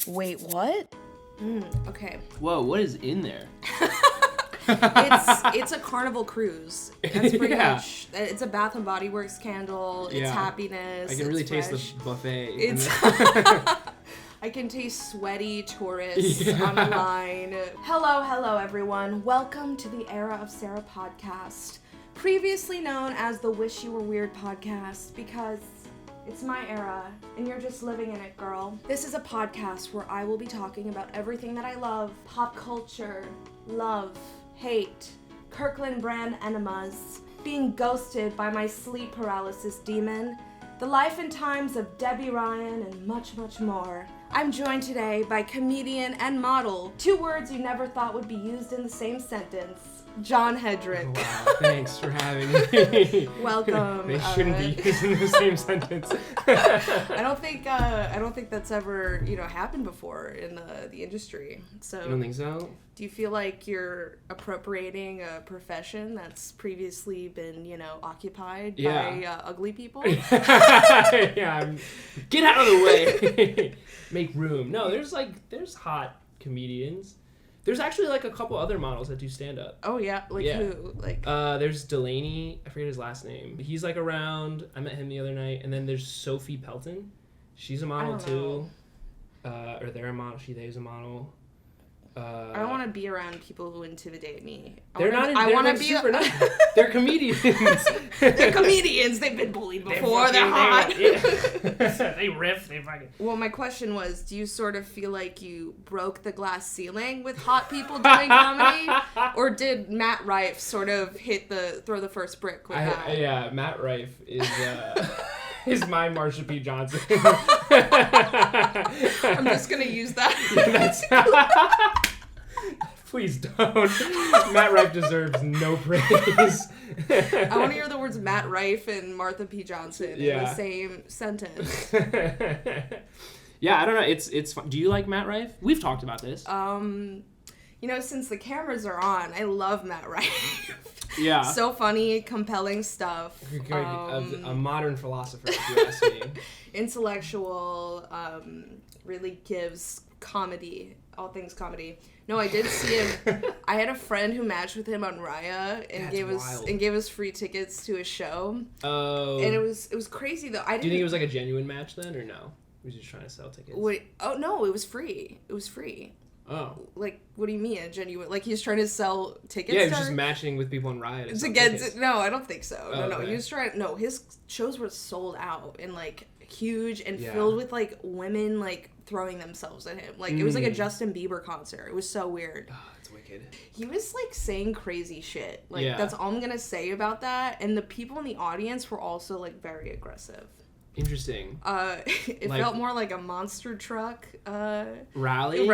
Wait, what? Okay. Whoa, what is in there? It's a Carnival cruise. That's pretty Yeah. much. It's a Bath and Body Works candle. It's Yeah. happiness. I can really it's taste fresh. the buffet. It's. I can taste sweaty tourists on the line. Hello, everyone. Welcome to the Era of Sarah podcast, previously known as the Wish You Were Weird podcast, because it's my era, and you're just living in it, girl. This is a podcast where I will be talking about everything that I love: pop culture, love, hate, Kirkland brand enemas, being ghosted by my sleep paralysis demon, the life and times of Debbie Ryan, and much, much more. I'm joined today by comedian and model, two words you never thought would be used in the same sentence, John Hedrick. Wow, thanks for having me. Welcome. They shouldn't be used in the same sentence. I don't think that's ever, happened before in the industry. So You don't think so? do you feel like you're appropriating a profession that's previously been, occupied by ugly people? Yeah, get out of the way. Make room. No, there's hot comedians. There's actually like a couple other models that do stand up. Oh yeah, who? Like there's Delaney, I forget his last name. He's like around. I met him the other night. And then there's Sophie Pelton. She's a model too. Or they're a model. They's a model. I don't want to be around people who intimidate me. They're super nice. They're comedians. They're comedians. They've been bullied before. They're hot. They riff. They fucking. Well, my question was, do you sort of feel like you broke the glass ceiling with hot people doing comedy, or did Matt Rife sort of throw the first brick with that? Yeah, Matt Rife is my Marsha P. Johnson. I'm just gonna use that. Please don't. Matt Rife deserves no praise. I want to hear the words Matt Rife and Martha P. Johnson in the same sentence. Yeah, I don't know. It's fun. Do you like Matt Rife? We've talked about this. Since the cameras are on, I love Matt Rife. Yeah. So funny, compelling stuff. A modern philosopher, if you ask me. Intellectual, really gives comedy, all things comedy. No, I did see him. I had a friend who matched with him on Raya and gave us free tickets to a show. Oh. And it was crazy though. Do you think it was like a genuine match then, or no? He was just trying to sell tickets. Wait, oh no, it was free. It was free. Oh. Like, what do you mean a genuine? Like he's trying to sell tickets? Yeah, he was just matching with people on Riot. No, I don't think so. Oh, No, okay. he was trying. No, his shows were sold out and like huge and filled with like women like throwing themselves at him. Like it was like a Justin Bieber concert. It was so weird. Oh, that's wicked. He was like saying crazy shit. Like that's all I'm gonna say about that. And the people in the audience were also like very aggressive. Interesting. It felt more like a monster truck rally.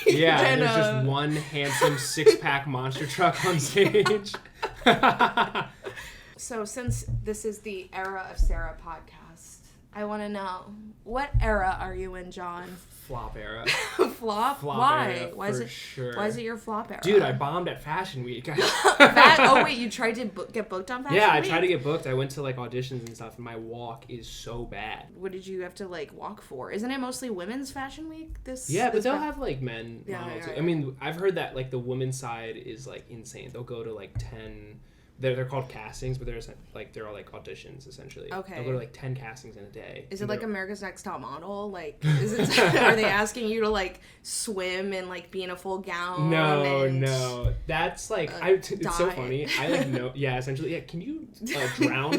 Yeah, and there's just one handsome 6-pack monster truck on stage. So since this is the Era of Sarah podcast, I want to know, what era are you in, John? Flop era. Flop? Flop Why? era, Why is it? sure. Why is it your flop era? Dude, I bombed at Fashion Week. Oh wait, you tried to get booked on Fashion Week? Yeah, I tried to get booked. I went to like auditions and stuff, and my walk is so bad. What did you have to like walk for? Isn't it mostly women's Fashion Week? But they'll have like men models. Yeah. I mean, I've heard that like the women's side is like insane. They'll go to like 10. They're called castings, but they're all like auditions essentially. Okay. They'll go to like 10 castings in a day. Is it like America's Next Top Model? Like, are they asking you to like swim and like be in a full gown? No. That's like it's so funny. I like know. Yeah, essentially. Yeah. Can you drown?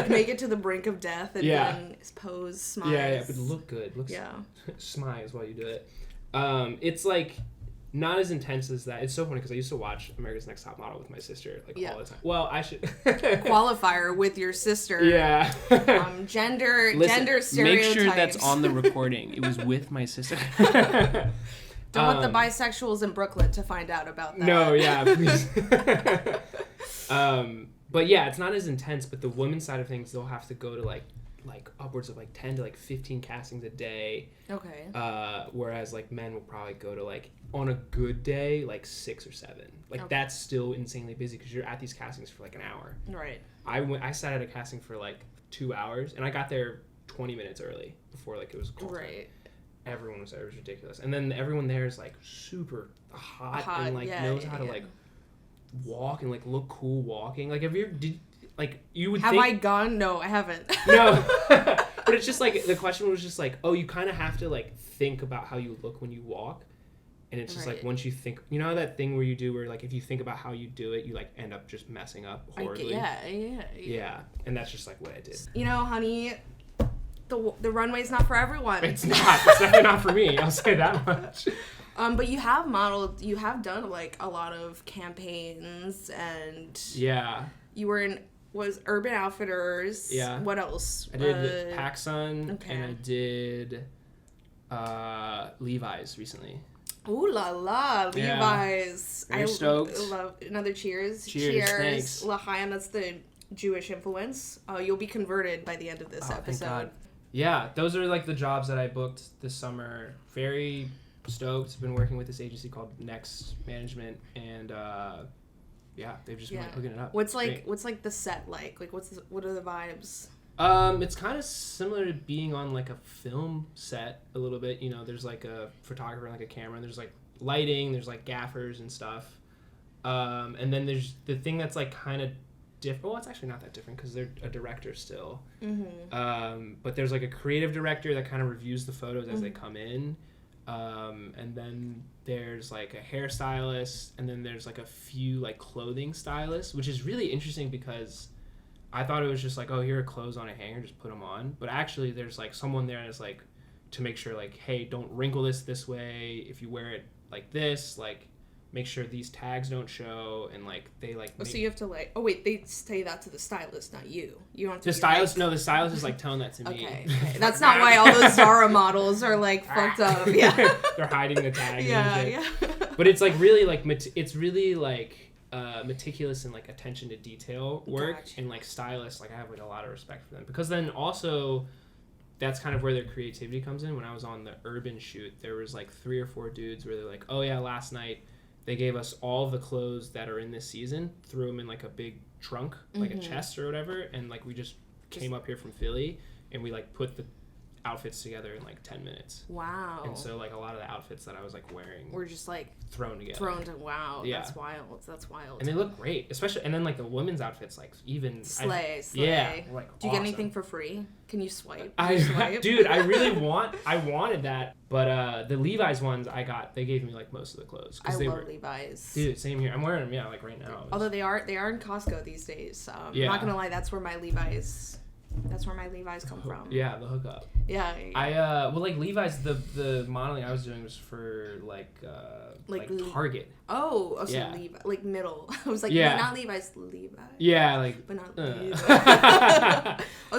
Make it to the brink of death and then pose, smile. Yeah. But look good. Smiles while you do it. It's like. Not as intense as that. It's so funny because I used to watch America's Next Top Model with my sister all the time. Well, I should qualifier with your sister. Yeah. Gender stereotypes. Make sure that's on the recording. It was with my sister. Don't want the bisexuals in Brooklyn to find out about that. No, yeah, please. But yeah, it's not as intense. But the women's side of things, they'll have to go to like upwards of like 10 to like 15 castings a day. Okay. Whereas like men will probably go to like on a good day like 6 or 7. Like that's still insanely busy because you're at these castings for like an hour. Right. I sat at a casting for like 2 hours and I got there 20 minutes early before like it was called. Right. everyone was there. It was ridiculous. And then everyone there is like super hot and like knows how to like walk and like look cool walking. Like, you would have think... I gone? No, I haven't. No. But it's just like, the question was just like, oh, you kind of have to like think about how you look when you walk. And it's just like, once you think, you know that thing where you do where like if you think about how you do it, you like end up just messing up horribly. Yeah. And that's just like what I did. You know, honey, the runway's not for everyone. It's not. It's definitely not for me. I'll say that much. But you have modeled. You have done like a lot of campaigns, and you were in Urban Outfitters. Yeah. What else? I did PacSun, and I did Levi's recently. Ooh la la, Levi's. Very stoked. I love another cheers. Thanks. L'chaim, that's the Jewish influence. You'll be converted by the end of this episode. Thank God. Yeah, those are like the jobs that I booked this summer. Very stoked. Been working with this agency called Next Management, and they've just been like, hooking it up. What's like the set like? Like what are the vibes? It's kind of similar to being on like a film set a little bit. You know, there's like a photographer and like a camera, and there's like lighting, there's like gaffers and stuff. And then there's the thing that's like kind of different. Well, it's actually not that different because they're a director still. Mm-hmm. But there's like a creative director that kind of reviews the photos as they come in. And then there's like a hairstylist, and then there's like a few like clothing stylists, which is really interesting because I thought it was just like, oh, here are clothes on a hanger, just put them on. But actually, there's like someone there that's like to make sure like, hey, don't wrinkle this way. If you wear it like this, like make sure these tags don't show, and like they like. So you have to like. Oh wait, they say that to the stylist, not you. You don't have to. The stylist, no, the stylist is like telling that to me. Okay, that's not why all those Zara models are like fucked up. Yeah, they're hiding the tags. Yeah. But it's like really like it's really like. Meticulous and like attention to detail work. Gotcha. And like stylists, like I have like a lot of respect for them, because then also that's kind of where their creativity comes in. When I was on the urban shoot, there was like 3 or 4 dudes where they're like, oh yeah, last night they gave us all the clothes that are in this season, threw them in like a big trunk, like a chest or whatever, and like we just came up here from Philly and we like put the outfits together in like 10 minutes. Wow. And so like a lot of the outfits that I was like wearing were just like thrown together. Wow. Yeah. That's wild. And they look great, especially, and then like the women's outfits, like even slay. Yeah. Like, do you get anything for free? Can you swipe? Dude, I really wanted that, but the Levi's ones I got, they gave me like most of the clothes. I love Levi's. Dude, same here. I'm wearing them, like right now. Although they are in Costco these days. I'm not gonna lie, that's where my Levi's come from. Yeah, the hookup. Yeah. Like Levi's, the modeling I was doing was for like Target. So yeah. Levi, like middle. I was like, not Levi's, Levi. Yeah, like. But not Levi.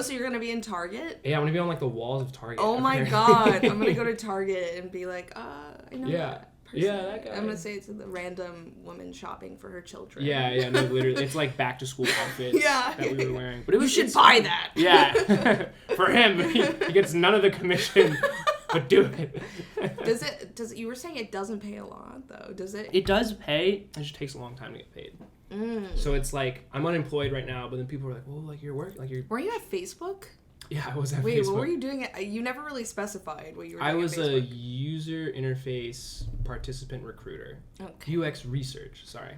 So you're gonna be in Target? Yeah, I'm gonna be on like the walls of Target. Oh my God, I'm gonna go to Target and be like, I know that. Person. Yeah, that guy. I'm gonna say it to the random woman shopping for her children. Yeah, no, literally, it's like back to school outfits that we were wearing. But you should buy that. Yeah, for him, he gets none of the commission, but do it. Does it? You were saying it doesn't pay a lot though, does it? It does pay. It just takes a long time to get paid. So it's like I'm unemployed right now, but then people are like, "Well, like you're working, like you're." Were you at Facebook? Yeah, I was at Facebook. Wait, what were you doing? You never really specified what you were doing. I was a user interface participant recruiter. Okay. UX research, sorry.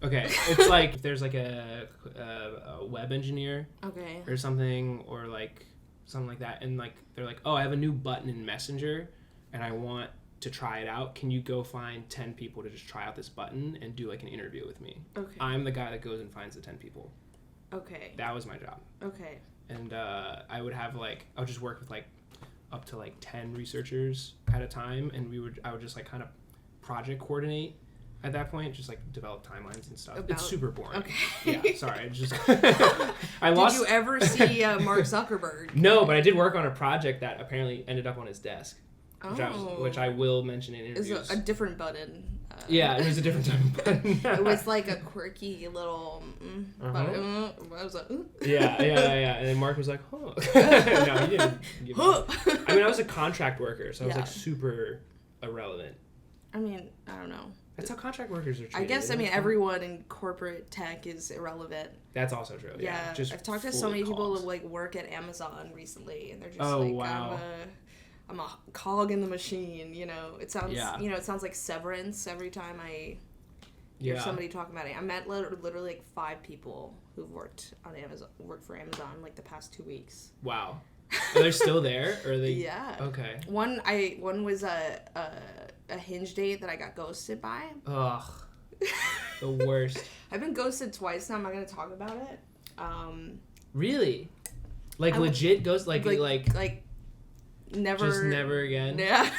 Okay, it's like if there's like a web engineer or something, or like something like that, and like they're like, oh, I have a new button in Messenger and I want to try it out. Can you go find 10 people to just try out this button and do like an interview with me? Okay. I'm the guy that goes and finds the 10 people. Okay. That was my job. Okay. And I would have like, I would just work with like up to like 10 researchers at a time, and I would just like kind of project coordinate at that point, just like develop timelines and stuff. It's super boring. Okay. Yeah, sorry. Did you ever see Mark Zuckerberg? No, but I did work on a project that apparently ended up on his desk. Which I will mention in interviews. It was a different button. Yeah, it was a different type of button. It was like a quirky little button. I was like, Yeah. And then Mark was like, huh. No, he didn't give me. I mean, I was a contract worker, so I was like super irrelevant. I mean, I don't know. That's how contract workers are treated. I guess, everyone in corporate tech is irrelevant. That's also true. Yeah. I've talked to so many people who like work at Amazon recently, and they're just I'm a cog in the machine, you know. It sounds it sounds like Severance every time I hear somebody talk about it. I met literally like 5 people who've worked for Amazon like the past 2 weeks. Wow. Are they still there? Or are they? Yeah. Okay. One was a Hinge date that I got ghosted by. Ugh. The worst. I've been ghosted twice now. I'm not gonna talk about it. Really? Like legit ghost? Like never. Just never again? Yeah.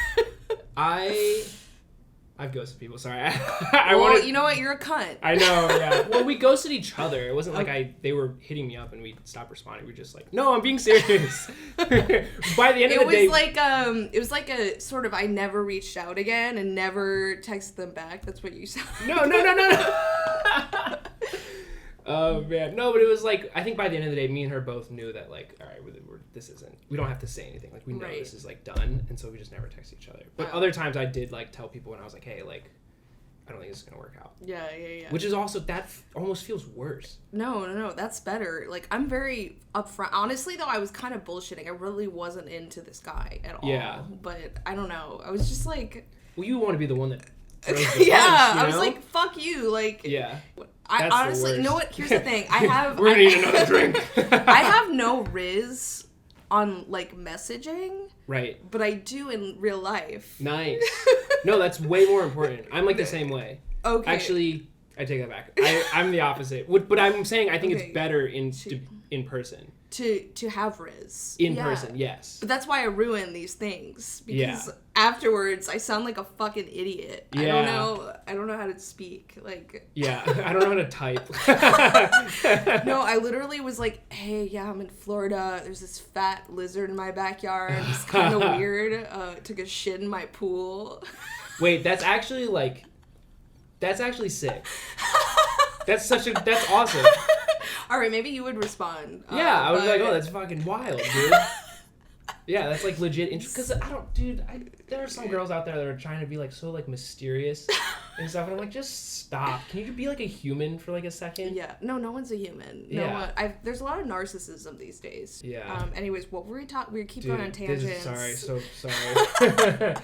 I've ghosted people. Sorry. You know what? You're a cunt. I know. Yeah. Well, we ghosted each other. It wasn't like they were hitting me up and we stopped responding. We were just like, no, I'm being serious. By the end of the day, it was like a sort of I never reached out again and never texted them back. That's what you said. No. Oh man, no, but it was like I think by the end of the day, me and her both knew that like, all right, we don't have to say anything. Like we know this is like done, and so we just never text each other. But other times I did like tell people when I was like, hey, like I don't think this is gonna work out. Yeah. Which is also that almost feels worse. No, that's better. Like I'm very upfront. Honestly, though, I was kind of bullshitting. I really wasn't into this guy at all. Yeah. But I don't know. I was just like. Well, you want to be the one that. Yeah, punch, you know? I was like, fuck you, like. Yeah. I honestly, you know what? Here's the thing. I have. We're gonna need another drink. I have no riz on like messaging. Right. But I do in real life. Nice. No, that's way more important. I'm like the same way. Okay. Actually, I take that back. I'm the opposite. But I'm saying I think it's better in person. To have riz. In person, yes. But that's why I ruin these things. Because afterwards I sound like a fucking idiot. Yeah. I don't know how to speak. Like. Yeah, I don't know how to type. No, I literally was like, hey, yeah, I'm in Florida. There's this fat lizard in my backyard. It's kind of weird. Took a shit in my pool. Wait, that's actually sick. That's awesome. All right, maybe you would respond. Yeah, I was like, oh, that's fucking wild, dude. Yeah, that's like legit because there are some girls out there that are trying to be like so like mysterious and stuff, and I'm like, just stop. Can you be like a human for like a second? Yeah, no one's a human. There's a lot of narcissism these days. Yeah. Anyways, what were we talking? We keep going on tangents. So sorry.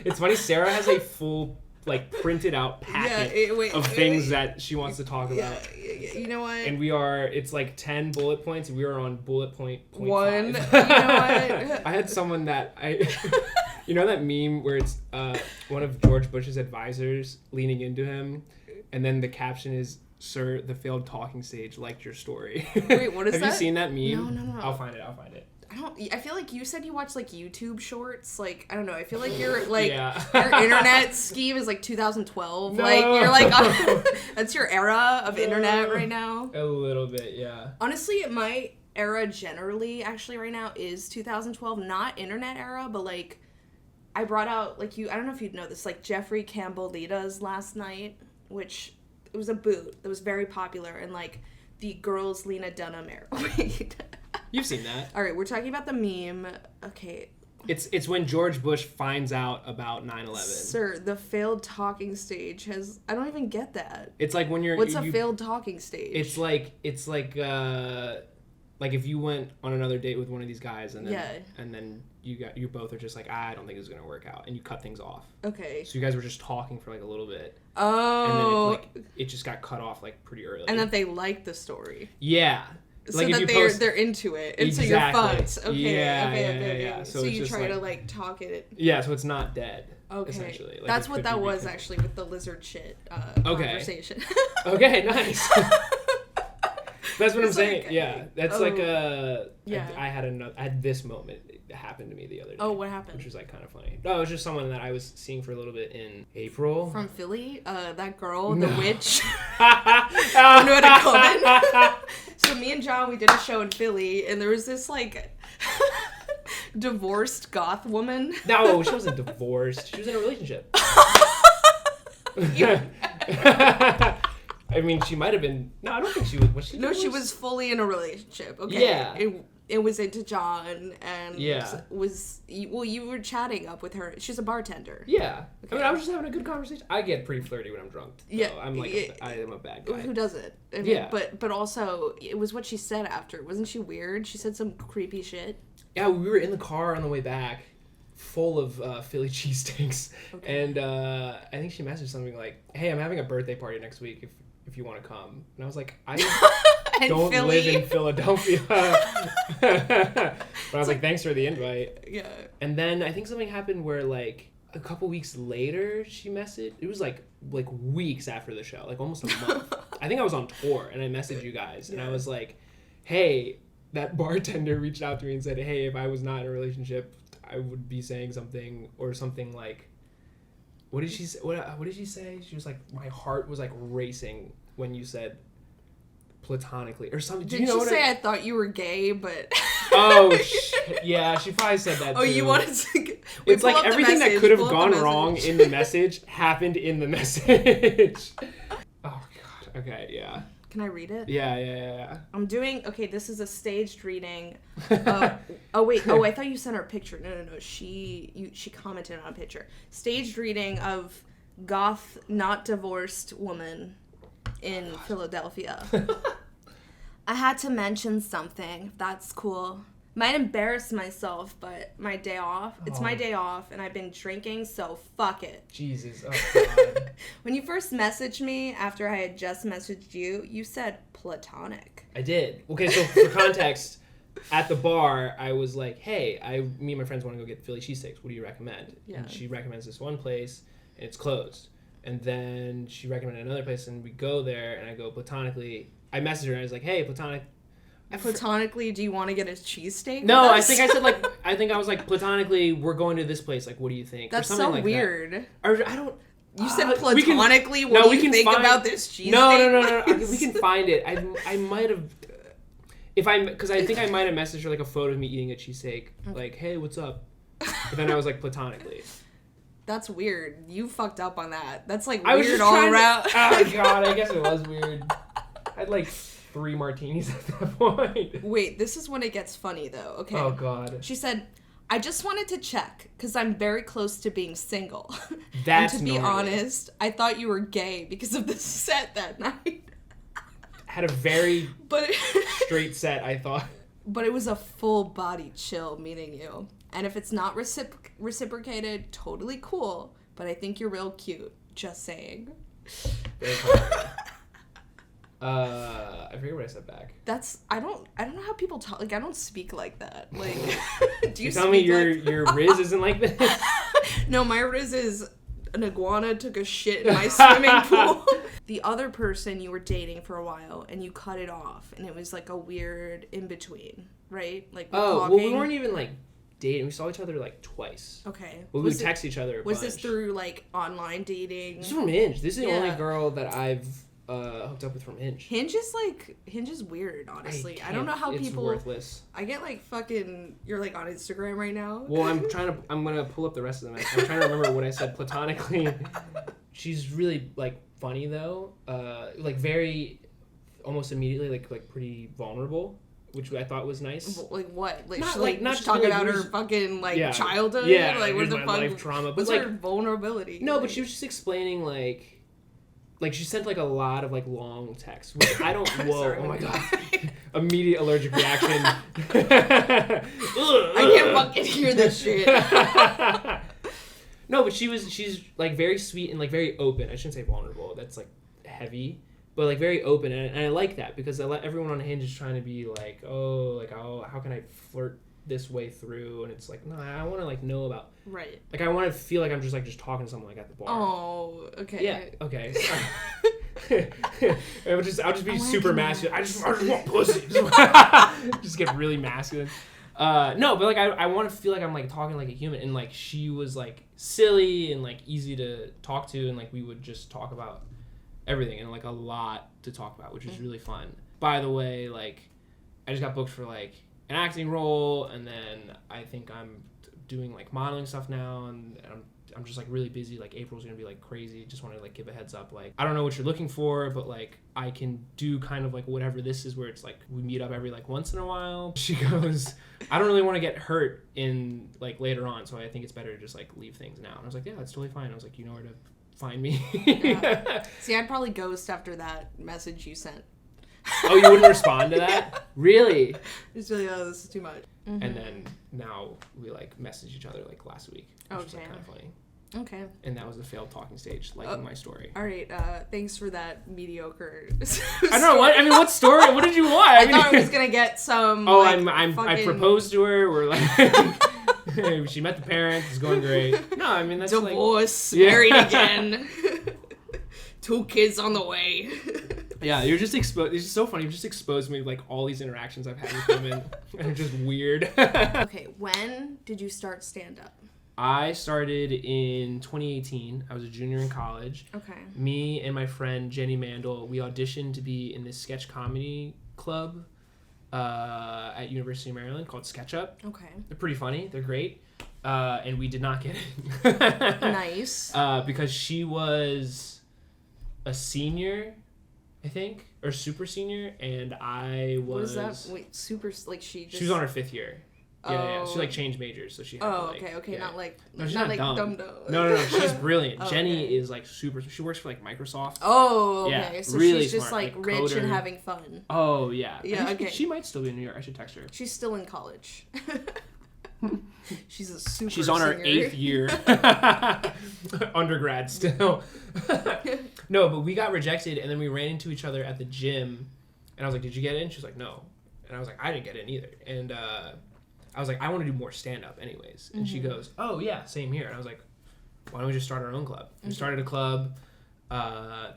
It's funny. Sarah has a full like printed out packet of things that she wants to talk about. You know what? And it's like 10 bullet points, and we are on bullet point 1. You know what? I had someone that you know that meme where it's one of George Bush's advisors leaning into him, and then the caption is, "Sir, the failed talking stage liked your story." Wait, what is that? Have you seen that meme? No. I'll find it. I feel like you said you watch like YouTube shorts. Like, I don't know. I feel like you're like your internet scheme is like 2012. No. Like you're like that's your era of internet right now. A little bit, yeah. Honestly, my era generally actually right now is 2012, not internet era, but like I brought out like I don't know if you'd know this, like Jeffrey Campbell Lita's Last Night, which it was a boot that was very popular, and like the girls Lena Dunham era. Wait. You've seen that. All right, we're talking about the meme. Okay. It's when George Bush finds out about 9/11. Sir, the failed talking stage has... I don't even get that. It's like when you're... What's a failed talking stage? It's like if you went on another date with one of these guys and then you both are just like, I don't think it's going to work out, and you cut things off. Okay. So you guys were just talking for like a little bit. Oh. And then it just got cut off like pretty early. And then they liked the story. Yeah. So like that they're into it, and exactly. So you're fucked. Okay, yeah. So you try to like talk it. Yeah, so it's not dead. Okay, essentially. Like, that's what that was actually with the lizard shit conversation. Okay, nice. That's what I'm saying. Like, yeah, that's like I had this moment happen to me the other day. Oh, what happened? Which was like kind of funny. No, it was just someone that I was seeing for a little bit in April. From Philly? That girl, the witch. So me and John, we did a show in Philly, and there was this like divorced goth woman. No, she wasn't divorced. She was in a relationship. I mean, she might have been. No, I don't think she was. Was she? No, she was fully in a relationship. Okay. Yeah. It was into John, and you were chatting up with her. She's a bartender. Yeah. Okay. I mean, I was just having a good conversation. I get pretty flirty when I'm drunk. Yeah. I'm like, I am a bad guy. Who doesn't? I mean, yeah. But also, it was what she said after. Wasn't she weird? She said some creepy shit. Yeah, we were in the car on the way back full of Philly cheesesteaks. Okay. And I think she messaged something like, hey, I'm having a birthday party next week if you want to come. And I was like, I don't live in Philadelphia. But I was like, thanks for the invite. Yeah. And then I think something happened where like a couple weeks later she messaged. It was like weeks after the show, like almost a month. I think I was on tour and I messaged you guys and I was like, hey, that bartender reached out to me and said, hey, if I was not in a relationship, I would be saying something or something like, what did she say? What did she say? She was like, my heart was like racing when you said platonically or something. Did you say I thought you were gay, but... Oh, shit. Yeah, she probably said that too. Oh, you wanted to... It's like everything that could have gone wrong in the message happened in the message. Oh, God. Okay, yeah. Can I read it? Yeah. I'm doing... Okay, this is a staged reading. Oh, wait. Oh, I thought you sent her a picture. No. She commented on a picture. Staged reading of goth, not divorced woman in Philadelphia. I had to mention something, if that's cool. Might embarrass myself, but my day off. It's my day off, and I've been drinking, so fuck it. Jesus, oh God. When you first messaged me, after I had just messaged you, you said platonic. I did. Okay, so for context, at the bar, I was like, hey, me and my friends want to go get Philly cheesesteaks. What do you recommend? Yeah. And she recommends this one place, and it's closed. And then she recommended another place, and we go there, and I go platonically. I messaged her, and I was like, hey, platonic. Platonically, do you want to get a cheesesteak? No, I think I was like, platonically, we're going to this place. Like, what do you think? That's or something so like weird. That. Or I don't. You said platonically. What do you think about this cheesesteak? No. We can find it. I might have. Because I think I might have messaged her like a photo of me eating a cheesesteak. Like, hey, what's up? But then I was like, platonically. That's weird. You fucked up on that. That's like I was weird just all trying around. Oh God, I guess it was weird. I had like 3 martinis at that point. Wait, this is when it gets funny though. Okay. Oh God. She said, I just wanted to check because I'm very close to being single. That's and to be normal. honest, I thought you were gay because of the set that night. Had a very but straight set, I thought. But it was a full body chill meeting you. And if it's not reciprocated, totally cool. But I think you're real cute. Just saying. Very funny. I forget what I said back. I don't know how people talk. Like, I don't speak like that. Like, do you tell me speak your Riz isn't like this? No, my Riz is an iguana took a shit in my swimming pool. The other person you were dating for a while, and you cut it off, and it was like a weird in between, right? Like, well, we weren't even like dating. We saw each other like twice. Okay. Well, we would text each other. Was this through like online dating? This is from Hinge. This is the only girl that I've hooked up with from Hinge. Hinge is weird, honestly. I don't know how people. It's worthless. I get like fucking. You're like on Instagram right now. Well, I'm gonna pull up the rest of them. I'm trying to remember what I said platonically. She's really like funny though. Like very, almost immediately like pretty vulnerable, which I thought was nice. Like what? Like not she's talking about her fucking childhood. Yeah, like what the my fuck? life trauma. But what's like her vulnerability? No, but she was just explaining like she sent like a lot of like long texts, which I don't. Whoa! Sorry, oh my God! Immediate allergic reaction. I can't fucking hear this shit. No, but she's like very sweet and like very open. I shouldn't say vulnerable. That's like heavy, but like very open, and I like that because everyone on Hinge is trying to be like, how can I flirt this way through? And it's like, no, I want to like know about. Right. Like I want to feel like I'm just talking to someone like at the bar. Oh, okay. Yeah. Okay. I'll just be super masculine. I just want pussy. Just get really masculine. No, but like I want to feel like I'm like talking like a human, and like she was like silly and like easy to talk to, and like we would just talk about everything and like a lot to talk about, which was really fun. By the way, like I just got booked for like an acting role, and then I think I'm doing like modeling stuff now, and I'm just like really busy. Like April's gonna be like crazy. Just want to like give a heads up. Like I don't know what you're looking for, but like I can do kind of like whatever this is, where it's like we meet up every like once in a while. She goes, I don't really want to get hurt in like later on, so I think it's better to just like leave things now. And I was like, yeah, that's totally fine. I was like, you know where to find me. Yeah. See, I'd probably ghost after that message you sent. Oh, you wouldn't respond to that? Really? Just really, oh, this is too much. Mm-hmm. And then now we like messaged each other like last week, which was like, kind of funny. Okay. And that was the failed talking stage, like in my story. All right. Thanks for that mediocre. I don't know what. I mean, what story? What did you want? I thought I was gonna get some. Oh, like, I proposed to her. We're like, she met the parents. It's going great. No, I mean that's divorce, married again. 2 kids on the way. Yeah, you're just exposed. It's just so funny. You just exposed me to like all these interactions I've had with women, and they're just weird. Okay, when did you start stand up? I started in 2018. I was a junior in college. Okay. Me and my friend Jenny Mandel, we auditioned to be in this sketch comedy club at University of Maryland called SketchUp. Okay. They're pretty funny. They're great. And we did not get it. Nice. Because she was a senior, I think, or super senior, and I was... What is that? Wait, super, like she just... She was on her 5th year. Yeah. She like changed majors, so she had to like... okay. Yeah. Not like... No, she's not not like dumb. dumb. No. She's brilliant. Oh, Jenny okay. is like super... She works for like Microsoft. Oh, okay. Yeah, So really she's just smart, like like rich and coder. having fun. Oh, yeah. Yeah, okay. She might still be in New York. I should text her. She's still in college. She's a super She's on her singer. 8th year. Undergrad still. No, but we got rejected, and then we ran into each other at the gym, and I was like, did you get in? She was like, no. And I was like, I didn't get in either. And I was like, I want to do more stand-up anyways. And she goes, oh, yeah, same here. And I was like, why don't we just start our own club? We started a club.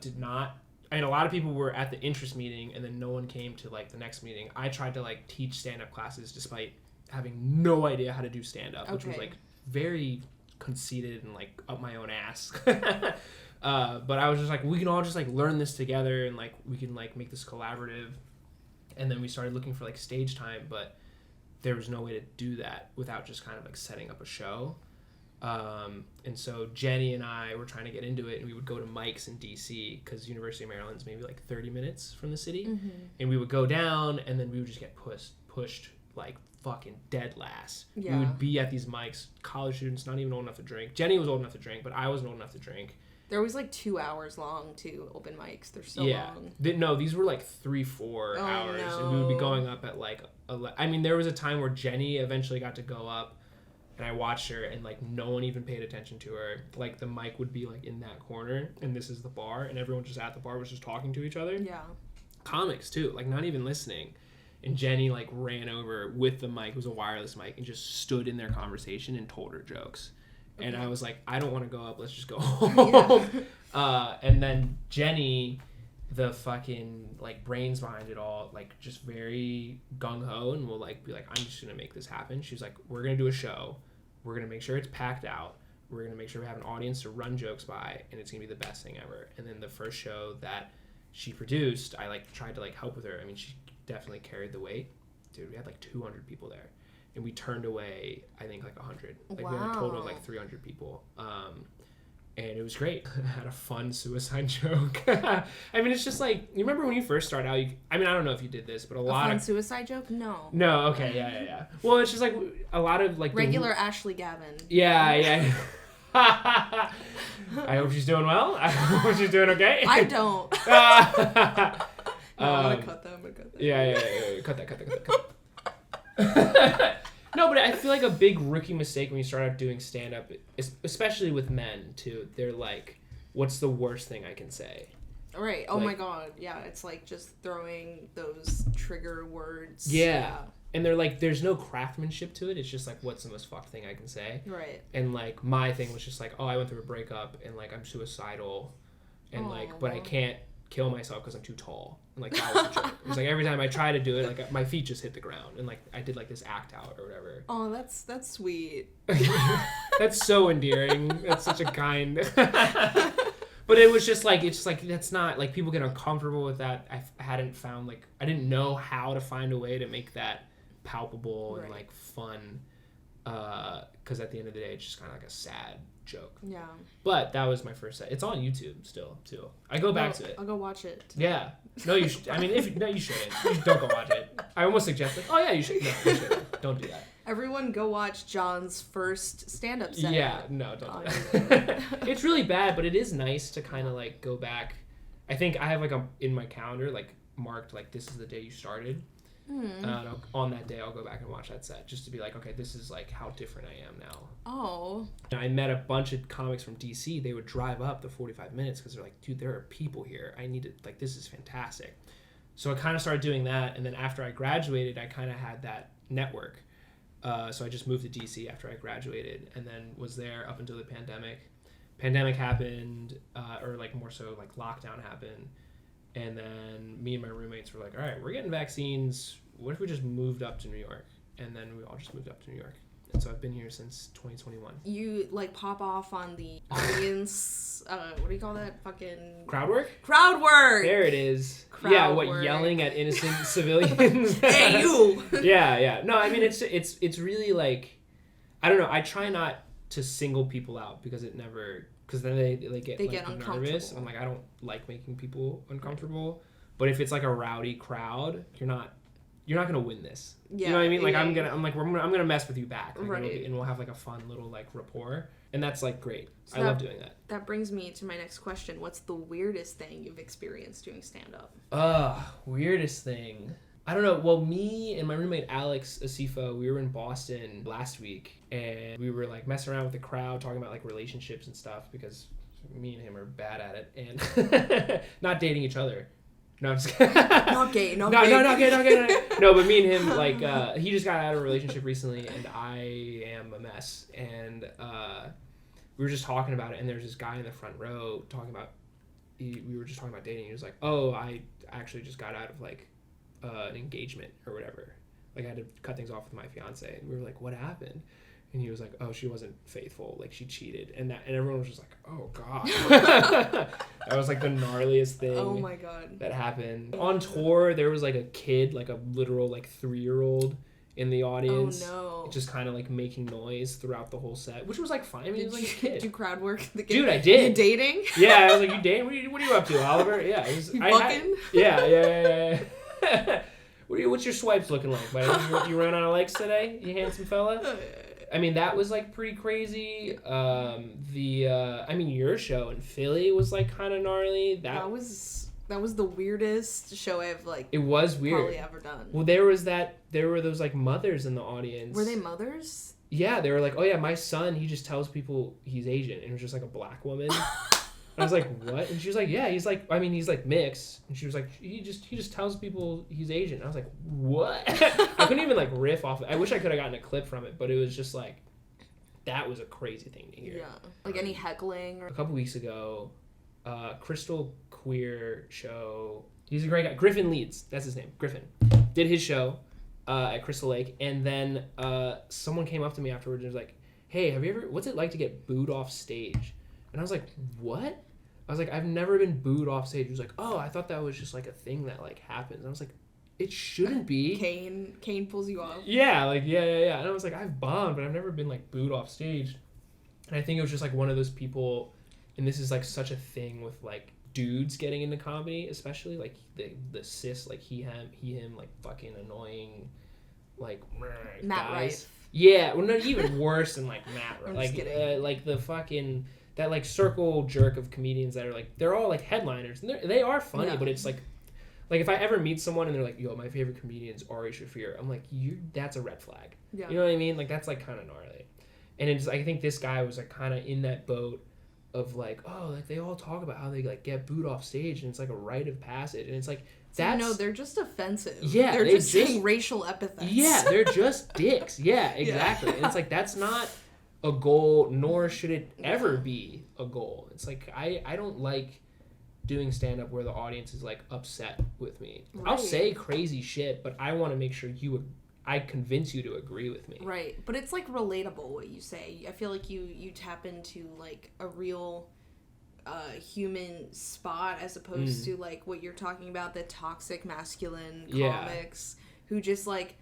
Did not... I mean, a lot of people were at the interest meeting, and then no one came to, like, the next meeting. I tried to, like, teach stand-up classes despite having no idea how to do stand-up, which was, like, very conceited and, like, up my own ass. But I was just like, we can all just, like, learn this together, and, like, we can, like, make this collaborative. And then we started looking for, like, stage time, but there was no way to do that without just kind of, like, setting up a show. And so Jenny and I were trying to get into it, and we would go to mics in DC because University of Maryland's maybe like 30 minutes from the city. And we would go down, and then we would just get pushed like fucking dead last. Yeah. We would be at these mics, college students, not even old enough to drink. Jenny was old enough to drink, but I wasn't old enough to drink. They're always like 2 hours long too, open mics. They're so long. No, these were like 3-4 hours. No. And we would be going up at like, I mean, there was a time where Jenny eventually got to go up, and I watched her, and like no one even paid attention to her. Like the mic would be like in that corner, and this is the bar, and everyone just at the bar was just talking to each other. Yeah. Comics too, like not even listening. And Jenny like ran over with the mic, it was a wireless mic, and just stood in their conversation and told her jokes. Okay. And I was like, I don't want to go up, let's just go home. Yeah. And then Jenny, the fucking like brains behind it all, like just very gung-ho, and will like be like, I'm just gonna make this happen. She's like, we're gonna do a show, we're gonna make sure it's packed out, we're gonna make sure we have an audience to run jokes by, and it's gonna be the best thing ever. And then the first show that she produced, I like tried to like help with her. I mean, she definitely carried the weight. Dude, we had like 200 people there, and we turned away I think like 100. Like we had a total of like 300 people. And it was great. I had a fun suicide joke. I mean, it's just like, you remember when you first start out, I mean, I don't know if you did this, but a lot fun of... suicide joke? No. No, okay, yeah. Well, it's just like a lot of like... Regular Ashley Gavin. Yeah. I hope she's doing well. I hope she's doing okay. I don't. I'm gonna cut that. Yeah. Cut that. No, but I feel like a big rookie mistake when you start out doing stand-up, especially with men, too. They're like, what's the worst thing I can say? Right. Oh, my God. Yeah, it's like just throwing those trigger words. Yeah. And they're like, there's no craftsmanship to it. It's just like, what's the most fucked thing I can say? Right. And like, my thing was just like, oh, I went through a breakup, and like, I'm suicidal. And like, but I can't kill myself because I'm too tall. And like, that was the joke. It was like, every time I try to do it, like, my feet just hit the ground, and like, I did like this act out or whatever. Oh, that's sweet. That's so endearing. That's such a kind. But it was just like, it's just like, that's not like, people get uncomfortable with that. I hadn't found like, I didn't know how to find a way to make that palpable and like fun. Because at the end of the day, it's just kind of like a sad joke. Yeah. But that was my first set. It's on YouTube still too. I go back to it. I'll go watch it tonight. Yeah. No, you should. I mean, you shouldn't. You don't go watch it. I almost suggest like, oh yeah, you should. No, you shouldn't. Don't do that. Everyone go watch John's first stand-up set. Yeah. No, don't do that. It's really bad, but it is nice to kind of like go back. I think I have like in my calendar, like marked like this is the day you started. On that day I'll go back and watch that set just to be like, okay, this is like how different I am now. Oh. I met a bunch of comics from DC. They would drive up the 45 minutes because they're like, dude, there are people here. I need to, like, this is fantastic. So I kind of started doing that, and then after I graduated, I kind of had that network. So I just moved to DC after I graduated, and then was there up until the pandemic. Pandemic happened, or like more so like lockdown happened, and then me and my roommates were like, all right, we're getting vaccines. What if we just moved up to New York? And then we all just moved up to New York. And so I've been here since 2021. You like pop off on the audience, what do you call that? Fucking... Crowd work? Crowd work! There it is. Crowd what, work. yelling at innocent civilians? Hey, you! Yeah. No, I mean, it's really like, I don't know, I try not to single people out because then they get nervous. I'm like, I don't like making people uncomfortable. But if it's like a rowdy crowd, you're not gonna win this. Yeah, you know what I mean? Like yeah. I'm gonna mess with you back. Like, right. And we'll have like a fun little like rapport, and that's like great. So I love doing that. That brings me to my next question. What's the weirdest thing you've experienced doing stand-up? Weirdest thing. I don't know. Well, me and my roommate Alex Asifa, we were in Boston last week, and we were like messing around with the crowd, talking about like relationships and stuff because me and him are bad at it, and not dating each other. No, I'm just kidding. Not gay. Not gay. No, but me and him, like, he just got out of a relationship recently, and I am a mess. And we were just talking about it, and there's this guy in the front row we were just talking about dating. He was like, oh, I actually just got out of, like, an engagement or whatever. Like, I had to cut things off with my fiance. And we were like, what happened? And he was like, oh, she wasn't faithful. Like, she cheated. And everyone was just like, oh, God. That was, like, the gnarliest thing. Oh, my God. That happened. On tour, there was, like, a kid, like, a literal, like, 3-year-old in the audience. Oh, no. Just kind of, like, making noise throughout the whole set, which was, like, fine. I mean, he was, like, a kid. Did you crowd work the kid? Dude, I did. You dating? Yeah, I was like, you dating? What are you up to, Oliver? Yeah. It was, you fucking? Yeah. What's your swipes looking like, buddy? You ran out of likes today, you handsome fella? I mean, that was, like, pretty crazy. Your show in Philly was, like, kind of gnarly. That was the weirdest show I've, like... It was weird. Probably ever done. Well, there were those, like, mothers in the audience. Were they mothers? Yeah, they were like, oh, yeah, my son, he just tells people he's Asian. And it was just, like, a black woman. I was like, what? And she was like, yeah, he's like mixed. And she was like, he just tells people he's Asian. And I was like, what? I couldn't even like riff off it. I wish I could have gotten a clip from it, but it was just like, that was a crazy thing to hear. Yeah. Like any heckling or... A couple weeks ago, Crystal Queer show. He's a great guy. Griffin Leeds. That's his name. Griffin. Did his show at Crystal Lake. And then someone came up to me afterwards and was like, hey, what's it like to get booed off stage? And I was like, what? I was like, I've never been booed off stage. He was like, oh, I thought that was just like a thing that like happens. And I was like, it shouldn't be. Kane pulls you off. Yeah, like, yeah. And I was like, I've bombed, but I've never been like booed off stage. And I think it was just like one of those people, and this is like such a thing with like dudes getting into comedy, especially like the cis, like he, him, like fucking annoying, like Matt guys. Rife. Yeah, well, not even worse than like Matt Rife. I'm like, just kidding. Like the fucking... That, like, circle jerk of comedians that are, like, they're all, like, headliners. And they are funny, yeah. But it's, like, if I ever meet someone and they're like, yo, my favorite comedian is Ari Shaffir, I'm like, that's a red flag. Yeah. You know what I mean? Like, that's, like, kind of gnarly. And it's, I think this guy was, like, kind of in that boat of, like, oh, like, they all talk about how they, like, get booed off stage, and it's, like, a rite of passage. And it's, like, that's... No, they're just offensive. Yeah. They're just saying racial epithets. Yeah, they're just dicks. Yeah, exactly. Yeah. And it's, like, that's not... a goal, nor should it ever be a goal. It's like I don't like doing stand-up where the audience is like upset with me. Right. I'll say crazy shit, but I want to make sure I convince you to agree with me. Right, but it's like relatable what you say. I feel like you tap into like a real human spot as opposed to like what you're talking about, the toxic masculine comics who just like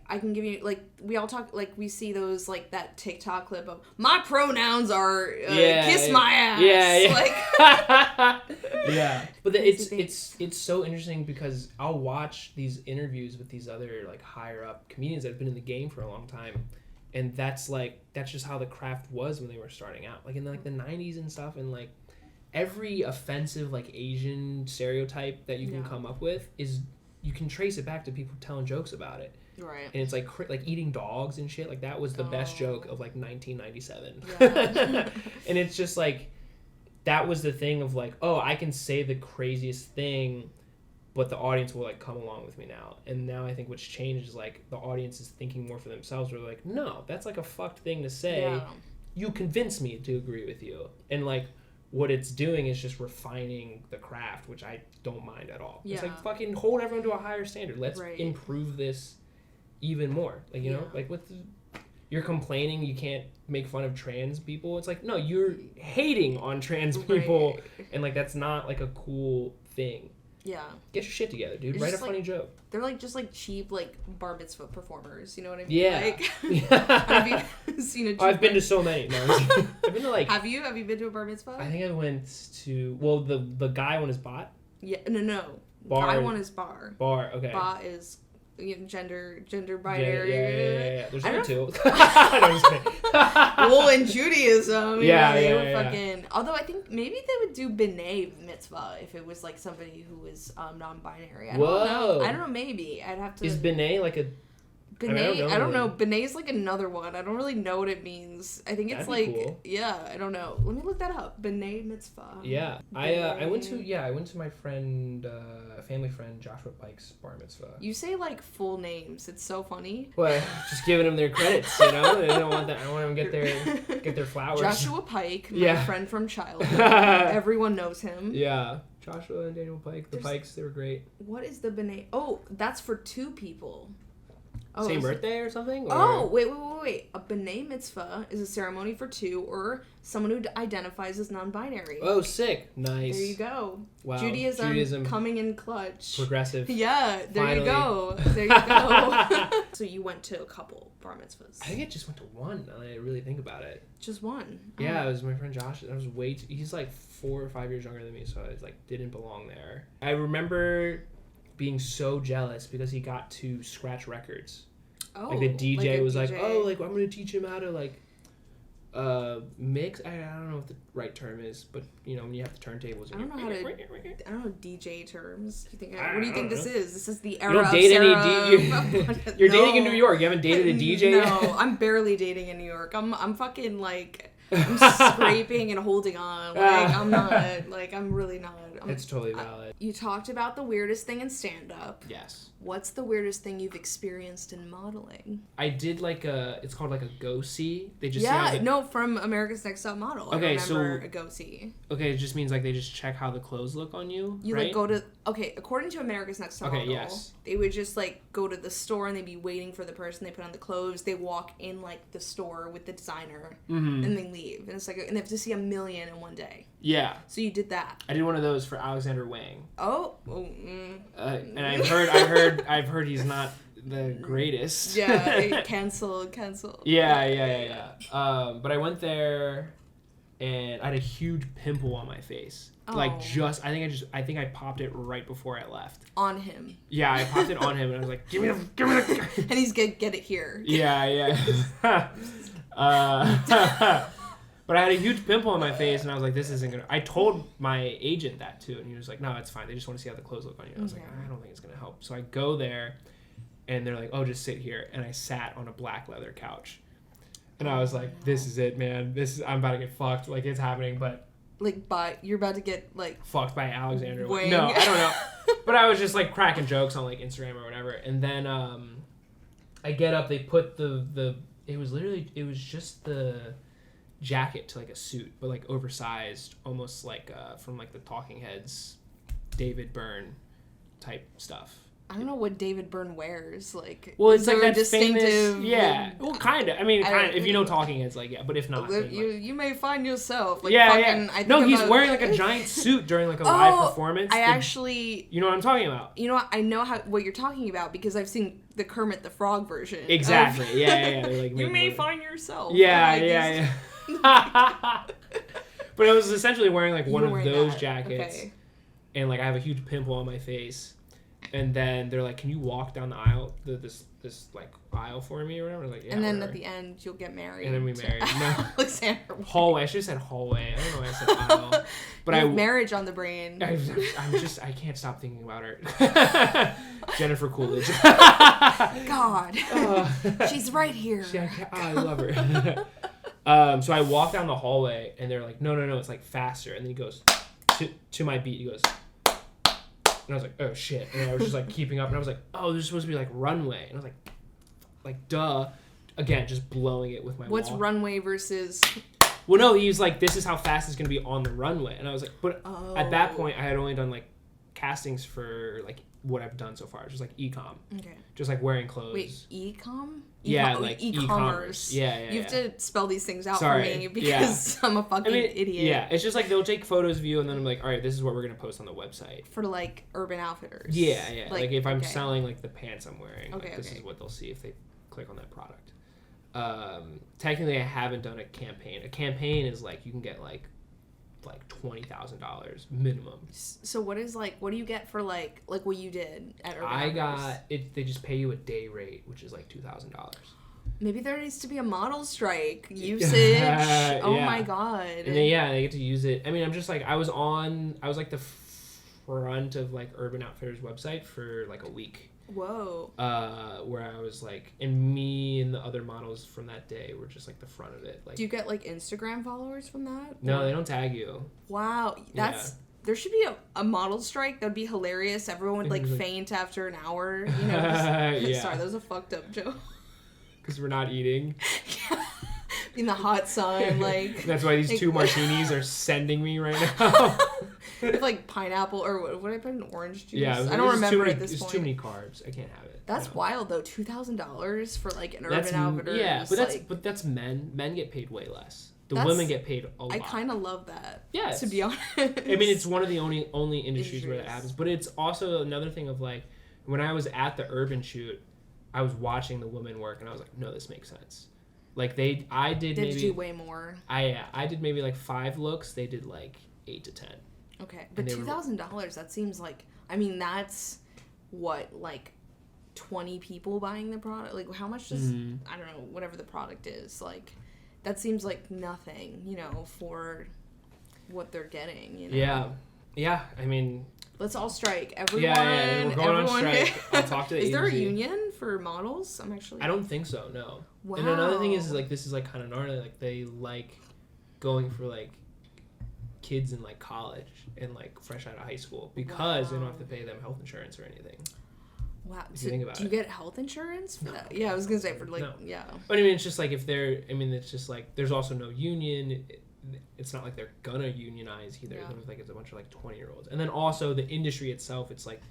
I can give you, like, we all talk, like, we see those, like, that TikTok clip of, my pronouns are, kiss my ass. Yeah. Like, yeah. But it's so interesting because I'll watch these interviews with these other, like, higher up comedians that have been in the game for a long time. And that's just how the craft was when they were starting out. Like, in, like, the 90s and stuff. And, like, every offensive like Asian stereotype that you can come up with is you can trace it back to people telling jokes about it. Right. And it's like eating dogs and shit. Like that was the best joke of like 1997. Yeah. And it's just like that was the thing of like, oh, I can say the craziest thing, but the audience will like come along with me now. And now I think what's changed is like the audience is thinking more for themselves. We're like, no, that's like a fucked thing to say. Yeah. You convince me to agree with you. And like what it's doing is just refining the craft, which I don't mind at all. It's like fucking hold everyone to a higher standard. Let's improve this even more. Like, you know, like you're complaining you can't make fun of trans people. It's like, no, you're hating on trans people. And like that's not like a cool thing. Yeah. Get your shit together, dude. Write a funny joke. They're like just like cheap like bar mitzvah performers. You know what I mean? Yeah. Like, have you seen a cheap I've been to so many. No, I've been to like. Have you been to a bar mitzvah? I think I went to the guy one is bot. Yeah. No. Bar. Guy one is bar. Bar. Okay. Bot is gender binary. Yeah. There's only two. Well, in Judaism, they were fucking. Yeah. Although I think maybe they would do b'nai mitzvah if it was like somebody who was non-binary. I don't know. Maybe I'd have to. Is b'nai like a? B'nai, I don't know. B'nai is like another one. I don't really know what it means. I think it's like cool. I don't know. Let me look that up. B'nai mitzvah. Yeah, I went to my friend, family friend Joshua Pike's bar mitzvah. You say like full names. It's so funny. Well, just giving them their credits, you know. I don't want that. I want them to get their flowers. Joshua Pike, my friend from childhood. Everyone knows him. Yeah, Joshua and Daniel Pike. The Pikes, they were great. What is the B'nai? Oh, that's for two people. Oh, same birthday or something? Or? Oh, wait. A B'nai mitzvah is a ceremony for two or someone who identifies as non-binary. Oh, sick. Nice. There you go. Wow. Judaism coming in clutch. Progressive. Yeah, there you go. So you went to a couple bar mitzvahs. I think I just went to one, now that I really think about it. Just one? Yeah, it was my friend Josh. I was he's like 4 or 5 years younger than me, so I was like, didn't belong there. I remember being so jealous because he got to scratch records. Oh, like the DJ was DJ. like, oh, like I'm gonna teach him how to like mix. I don't know what the right term is, but you know when you have the turntables. I don't know DJ terms. What do you think this know. is? This is the era you don't of date Sarah. You're dating in New York. You haven't dated a DJ. No, I'm barely dating in New York. I'm fucking like. I'm scraping and holding on. Like, I'm not. Like, I'm really not. It's totally valid. You talked about the weirdest thing in stand-up. Yes. What's the weirdest thing you've experienced in modeling? I did it's called like a go-see. They just from America's Next Top Model. Okay, I remember a go-see. Okay, it just means like they just check how the clothes look on you. You right? like go to according to America's Next Top Model. Yes. They would just like go to the store and they'd be waiting for the person. They put on the clothes. They walk in like the store with the designer, and they leave. And it's like and they have to see 1 million in one day. Yeah. So you did that. I did one of those for Alexander Wang. And I've heard he's not the greatest. Yeah, cancel. Yeah. But I went there, and I had a huge pimple on my face. Oh. Like I think I popped it right before I left. On him. Yeah, I popped it on him, and I was like, give me the. And he's gonna get it here. Yeah. But I had a huge pimple on my face, and I was like, this isn't gonna. I told my agent that too, and he was like, no, it's fine. They just want to see how the clothes look on you. And I was like, I don't think it's gonna help. So I go there, and they're like, oh, just sit here. And I sat on a black leather couch, and I was like, this is it, man. I'm about to get fucked. Like it's happening, but. You're about to get like. Fucked by Alexander. Wang. No, I don't know. But I was just like cracking jokes on like Instagram or whatever, and then I get up. They put it was just the jacket to like a suit, but like oversized, almost like from like the Talking Heads David Byrne type stuff. I don't know what David Byrne wears. Like, well, it's like that distinctive. Famous, yeah. Well, kind of. I mean, if you know Talking Heads, like, yeah. But if not, you may find yourself. Like, yeah. He's wearing like a giant suit during like a live performance. You know what I'm talking about. You know what? I know what you're talking about because I've seen the Kermit the Frog version. Exactly. Yeah. They're like, you may find yourself. Yeah. But I was essentially wearing like one of those jackets, and like I have a huge pimple on my face. And then they're like, can you walk down the aisle, this like aisle for me or whatever? I was like, yeah. And then whatever. at the end, you'll get married. And then we married. No. Alexander. Hallway. I should have said hallway. I don't know why I said aisle. But marriage on the brain. I can't stop thinking about her. Jennifer Coolidge. God. She's right here. I love her. So I walk down the hallway and they're like, no, it's like faster. And then he goes to my beat. He goes, and I was like, oh shit. And I was just like keeping up and I was like, oh, there's supposed to be like runway. And I was like duh. Again, just blowing it with my What's wall. runway versus... Well, no, he was like, this is how fast it's going to be on the runway. And I was like, but at that point I had only done like castings for like what I've done so far. Just like e-com. Okay. Just like wearing clothes. Wait, e-com? Yeah, like e-commerce. Yeah. You have to spell these things out for me because I'm a fucking idiot. Yeah, it's just like they'll take photos of you and then I'm like, all right, this is what we're going to post on the website. For like Urban Outfitters. Yeah. Like if I'm selling like the pants I'm wearing, this is what they'll see if they click on that product. Technically I haven't done a campaign. A campaign is like you can get like $20,000 minimum. So what do you get for like what you did at Urban I Outfitters? got it. They just pay you a day rate, which is like $2,000. Maybe there needs to be a model strike usage. Oh my god. And they get to use it. I mean, I'm just like I was like the front of like Urban Outfitters website for like a week. Whoa. Where I was like, and me and the other models from that day were just like the front of it. Like, do you get like Instagram followers from that? No, they don't tag you. Wow, there should be a model strike. That'd be hilarious. Everyone would like faint after an hour. You know. Sorry, that was a fucked up joke. Because we're not eating. In the hot sun, like. That's why these two martinis are sending me right now. With like pineapple or what did I put in orange juice? Yeah, I don't remember at this point. There's too many carbs. I can't have it. That's wild though. $2,000 for like an Urban Outfitters. Yeah, but that's men. Men get paid way less. The women get paid a lot. I kind of love that. Yeah, to be honest. I mean, it's one of the only industries where that happens. But it's also another thing of like when I was at the Urban shoot, I was watching the women work and I was like, no, this makes sense. Like I did maybe do way more. I did maybe like 5 looks. They did like 8 to 10. Okay, but $2,000, that seems like, I mean, that's what, like 20 people buying the product? Like, how much does, I don't know, whatever the product is, like, that seems like nothing, you know, for what they're getting, you know? Yeah, I mean... Let's all strike. Everyone. Yeah, we're going on strike. I'll talk to the Is there a agency. union for models? I don't think so, no. Wow. And another thing is like, this is like kind of gnarly, like, they like going for like kids in like college and like fresh out of high school because they don't have to pay them health insurance or anything. Wow. If you think about do you get health insurance for that? Yeah, I was gonna say for like But I mean, it's just like it's just like there's also no union. It's not like they're gonna unionize either. Like it's a bunch of like 20-year-olds, and then also the industry itself. It's like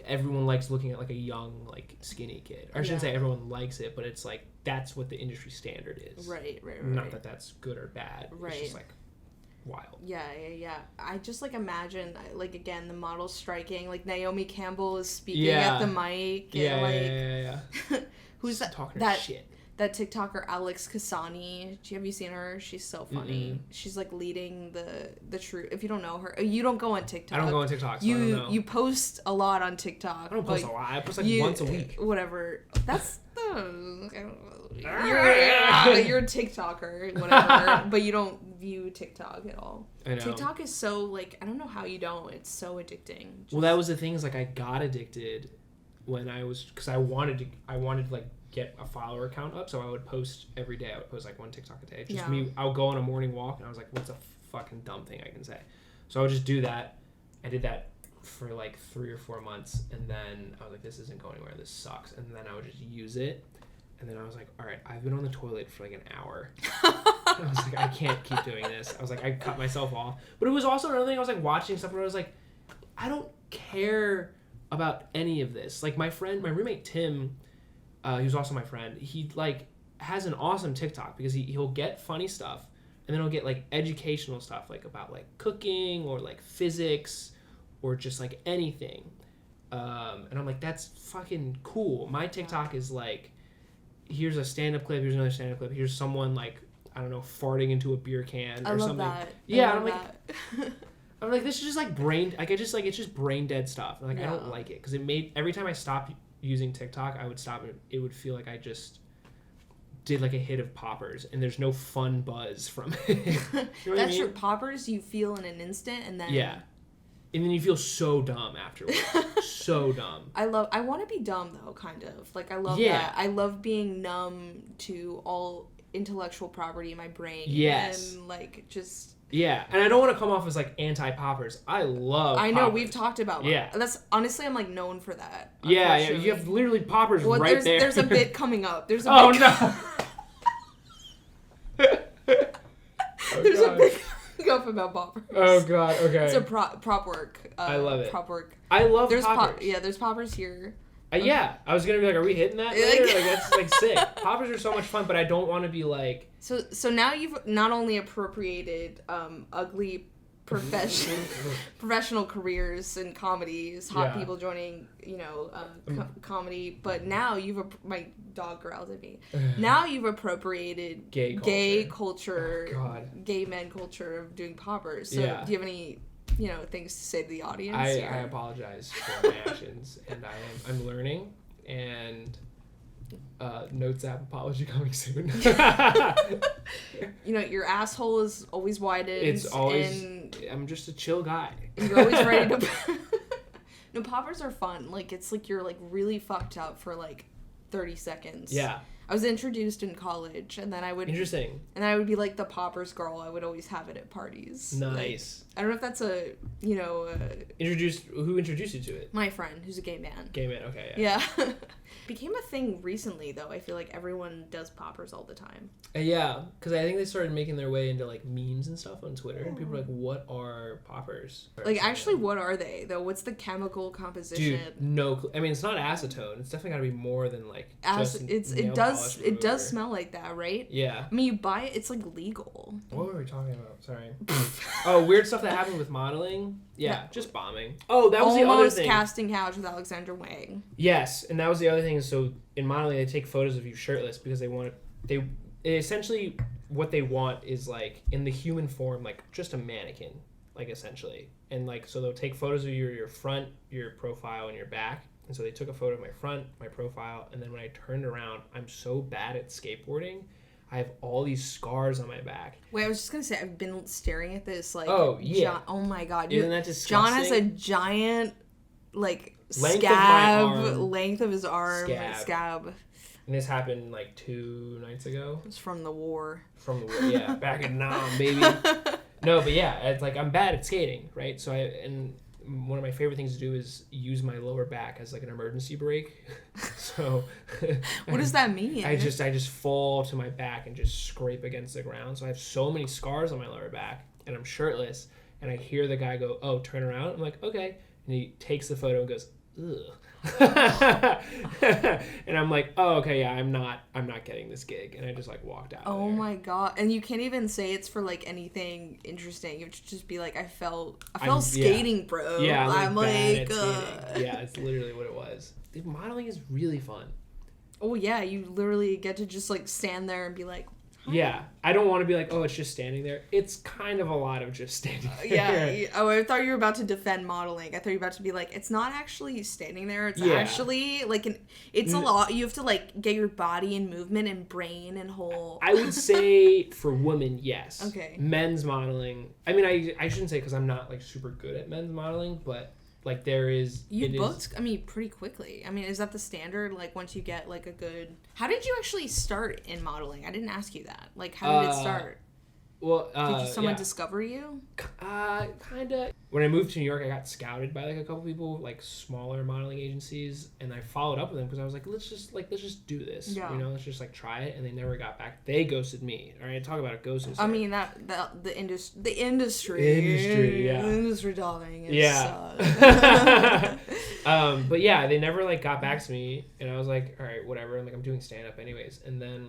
everyone likes looking at like a young like skinny kid. Or I shouldn't say everyone likes it, but it's like that's what the industry standard is. Right. Not that that's good or bad. Right. It's just like wild. Yeah. I just like imagine like again the models striking. Like Naomi Campbell is speaking at the mic. And, who's that? Talking that shit. That TikToker Alex Kasani, have you seen her? She's so funny. Mm-mm. She's like leading the truth. If you don't know her, you don't go on TikTok. I don't go on TikTok. So I don't know. You post a lot on TikTok. I don't post a lot. I post like once a week. Whatever. That's you're a TikToker, whatever. But you don't view TikTok at all. I know. TikTok is so like I don't know how you don't. It's so addicting. Well, that was the thing. Is like I got addicted when because I wanted to like get a follower count up, so I would post every day. I would post like 1 TikTok a day. Just me. I would go on a morning walk, and I was like, "What's a fucking dumb thing I can say?" So I would just do that. I did that for like 3 or 4 months, and then I was like, "This isn't going anywhere. This sucks." And then I would just use it, and then I was like, "All right, I've been on the toilet for like an hour." I was like, "I can't keep doing this." I was like, I cut myself off. But it was also another thing. I was like watching stuff where I was like, I don't care about any of this. Like my roommate Tim. He was also my friend. He like has an awesome TikTok because he'll get funny stuff and then he'll get like educational stuff like about like cooking or like physics or just like anything. And I'm like, that's fucking cool. My TikTok is like, here's a stand-up clip, here's another stand-up clip, here's someone like, I don't know, farting into a beer can or something. That. Yeah, I'm like, I'm like, this is just like brain. Like it's just brain dead stuff. And like I Yeah. don't like it because every time I stopped using TikTok, I would stop and it would feel like I just did like a hit of poppers and there's no fun buzz from it. You know what That's I mean? your poppers you feel in an instant, and then Yeah. And then you feel so dumb afterwards. So dumb. I want to be dumb though, kind of. Like I love Yeah. that. I love being numb to all intellectual property in my brain. Yes. And like just. Yeah, and I don't want to come off as like anti-poppers. I love I know poppers. we've talked about. Yeah. That's honestly I'm like known for that. Yeah, you have literally poppers Well, right there. there's a bit coming up. There's a Oh bit no. There's a bit coming up about poppers. Oh god. Okay. It's a prop work. I love it. Prop work. I love There's poppers. there's poppers here. Yeah, I was gonna be like, are we hitting that later? Like that's like sick. Poppers are so much fun, but I don't want to be like. So now you've not only appropriated ugly professional careers and comedies, hot Yeah. people joining, comedy, but now my dog growled at me. Now you've appropriated Gay culture, Oh, God. gay men culture of doing poppers. So Yeah. do you have any things to say to the audience? I here? apologize for my actions, and I'm learning, and notes app apology coming soon. Your asshole is always widened. It's always. And I'm just a chill guy. you're always ready to. No, poppers are fun. Like it's like you're like really fucked up for like 30 seconds. Yeah. I was introduced in college, and then I would. Interesting. And I would be like the poppers girl. I would always have it at parties. Nice. Like, I don't know if that's Who introduced you to it? my friend who's a gay man. Gay man. Okay. Yeah. Became a thing recently though. I feel like everyone does poppers all the time. Yeah, because I think they started making their way into like memes and stuff on Twitter, and people are like, "What are poppers?" Like, actually, what are they though? What's the chemical composition? Dude, no. I mean, it's not acetone. It's definitely got to be more than like. It does smell like that, right? Yeah. I mean, you buy it. It's like legal. What were we talking about? Sorry. Oh, weird stuff that happened with modeling. Yeah, just bombing. Oh, that was the other Almost thing. casting couch with Alexander Wang. Yes, and that was the other thing. So in modeling, they take photos of you shirtless because they essentially what they want is like in the human form, like just a mannequin, like essentially. And like so they'll take photos of your front, your profile, and your back. And so they took a photo of my front, my profile, and then when I turned around, I'm so bad at skateboarding. I have all these scars on my back. Wait, I was just gonna say I've been staring at this like. Oh yeah. Oh my god. Isn't that disgusting? John has a giant like Length length of his arm scab. And this happened like 2 nights ago. It's from the war. From the war, yeah, back in Nam, baby. No, but yeah, it's like I'm bad at skating, right? So one of my favorite things to do is use my lower back as like an emergency brake. So what does that mean? I just fall to my back and just scrape against the ground. So I have so many scars on my lower back, and I'm shirtless, and I hear the guy go, "Oh, turn around." I'm like, "Okay," and he takes the photo and goes, "Ugh." And I'm like, "Oh, okay, yeah, I'm not getting this gig," and I just like walked out. Oh my god! And you can't even say it's for like anything interesting. You should just be like, I fell skating, bro. Yeah, I'm like, yeah, it's literally what it was. Dude, modeling is really fun. Oh yeah, you literally get to just like stand there and be like. Hi. Yeah, I don't want to be like, oh, it's just standing there. It's kind of a lot of just standing there. Yeah. Oh, I thought you were about to defend modeling. I thought you were about to be like, it's not actually standing there. It's actually like it's a lot. You have to like get your body in movement and brain and whole. I would say for women, yes. Okay. Men's modeling. I mean, I shouldn't say because I'm not like super good at men's modeling, but like there is. You booked, I mean, pretty quickly. I mean, is that the standard? Like once you get like a good. How did you actually start in modeling? I didn't ask you that. Like, how did it start? Well, did someone discover you? Kinda. When I moved to New York, I got scouted by like a couple people, like smaller modeling agencies, and I followed up with them because I was like, let's just do this. Yeah. You know, let's just like try it, and they never got back. They ghosted me. All right, talk about a ghosting. I mean the industry, yeah, the industry, darling. Yeah. But yeah, they never like got back to me, and I was like, all right, whatever. I'm like, I'm doing stand up anyways, and then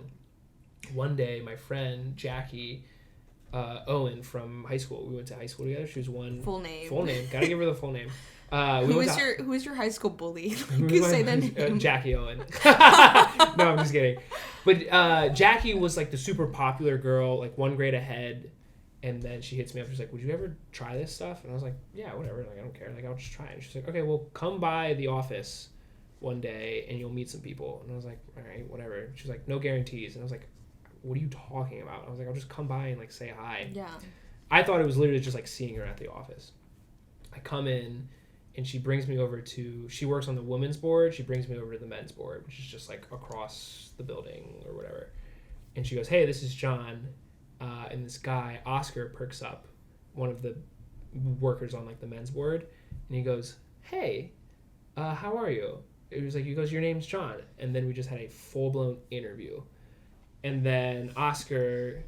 one day my friend Jackie. Owen from high school. We went to high school together. She was one full name. Gotta give her the full name. Who is your high school bully? You say the name. Jackie Owen. No, I'm just kidding. But Jackie was like the super popular girl, like one grade ahead, And then she hits me up. She's like, would you ever try this stuff? And I was like, yeah, whatever. Like, I don't care. Like, I'll just try it. And she's like, okay, well, come by the office one day and you'll meet some people. And I was like, all right, whatever. She's like, no guarantees. And I was like, what are you talking about? I was like, I'll just come by and like say hi. Yeah. I thought it was literally just like seeing her at the office. I come in and she brings me over to, she works on the women's board. She brings me over to the men's board, which is just like across the building or whatever. And she goes, hey, this is John. And this guy, Oscar, perks up, one of the workers on like the men's board. And he goes, hey, how are you? It was like, he goes, your name's John. And then we just had a full-blown interview. And then Oscar,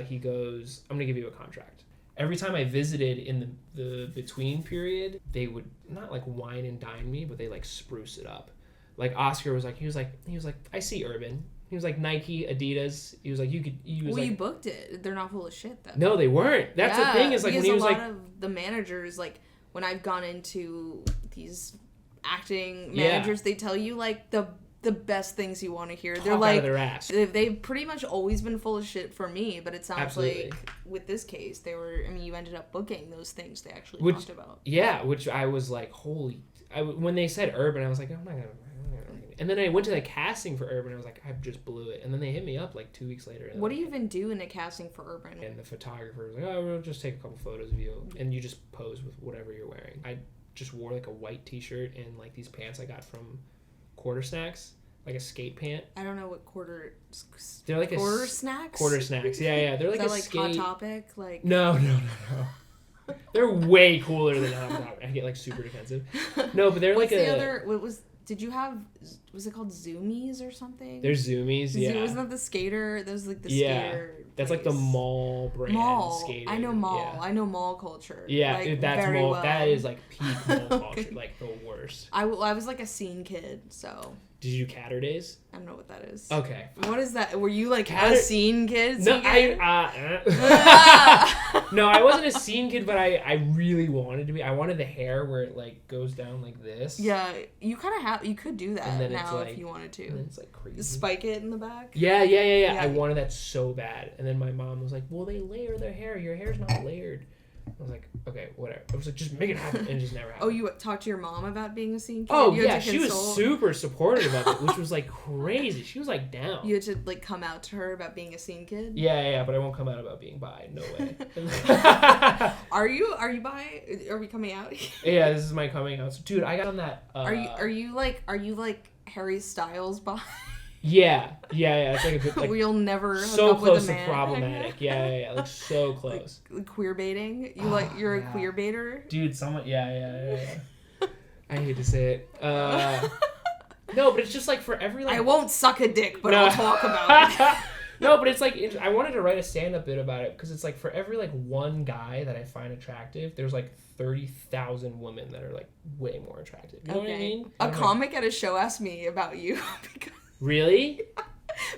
he goes, I'm going to give you a contract. Every time I visited in the between period, they would not like wine and dine me, but they like spruce it up. Like Oscar was like, he was like, I see Urban. He was like Nike, Adidas. He was like, you booked it. They're not full of shit though. No, they weren't. That's the thing is like when he was like, a lot of the managers, like when I've gone into these acting managers, they tell you like the best things you want to hear. They're like, out of their ass. They've pretty much always been full of shit for me, but it sounds like with this case, you ended up booking those things they actually talked about. Yeah, which I was like, when they said Urban, I was like, I'm not gonna. And then I went to the casting for Urban. I was like, I just blew it. And then they hit me up like 2 weeks later. What do you even do in a casting for Urban? And the photographer was like, oh, we'll just take a couple photos of you. And you just pose with whatever you're wearing. I just wore like a white t-shirt and like these pants I got from Quarter Snacks. Like a skate pant. I don't know what They're like quarter snacks? Quarter Snacks. Yeah. They're like is that a like skate. Hot Topic? Like No. They're way cooler than Hot Topic. I get like super defensive. No, but they're What's like the other? Did you have? Was it called Zoomies or something? There's Zoomies. Yeah. Wasn't that the skater? That was like the skater. That's like the mall brand. Mall. Skating. I know mall. Yeah. I know mall culture. Yeah, like, that's very mall. well. That is like peak mall culture. Like the worst. I was like a scene kid, so. Did you do Catter Days? I don't know what that is. Okay. What is that? Were you like a scene kid? No, no, I wasn't a scene kid, but I really wanted to be. I wanted the hair where it like goes down like this. Yeah, you kind of have. You could do that now like, if you wanted to. And then it's like crazy. Spike it in the back. Yeah. I wanted that so bad, and then my mom was like, "Well, they layer their hair. Your hair's not layered." I was like, okay, whatever. I was like, just make it happen, and it just never happened. Oh, you talked to your mom about being a scene kid? Oh, yeah, she was super supportive of it, which was, like, crazy. She was, like, down. You had to, like, come out to her about being a scene kid? Yeah, but I won't come out about being bi. No way. Are you bi? Are we coming out? Yeah, this is my coming out. So, dude, I got on that... Are you like Harry Styles bi? Yeah. It's like a good... Like, you'll never hook so up close with a man. to problematic. Yeah. Like, so close. Like queer baiting? You're a queer baiter? Dude, someone... Yeah. I hate to say it. No, but it's just like for every... Like, I won't suck a dick, but I'll talk about it. No, but it's like... I wanted to write a stand-up bit about it because it's like for every like one guy that I find attractive, there's like 30,000 women that are like way more attractive. You know what I mean? A comic at a show asked me about you because... Really?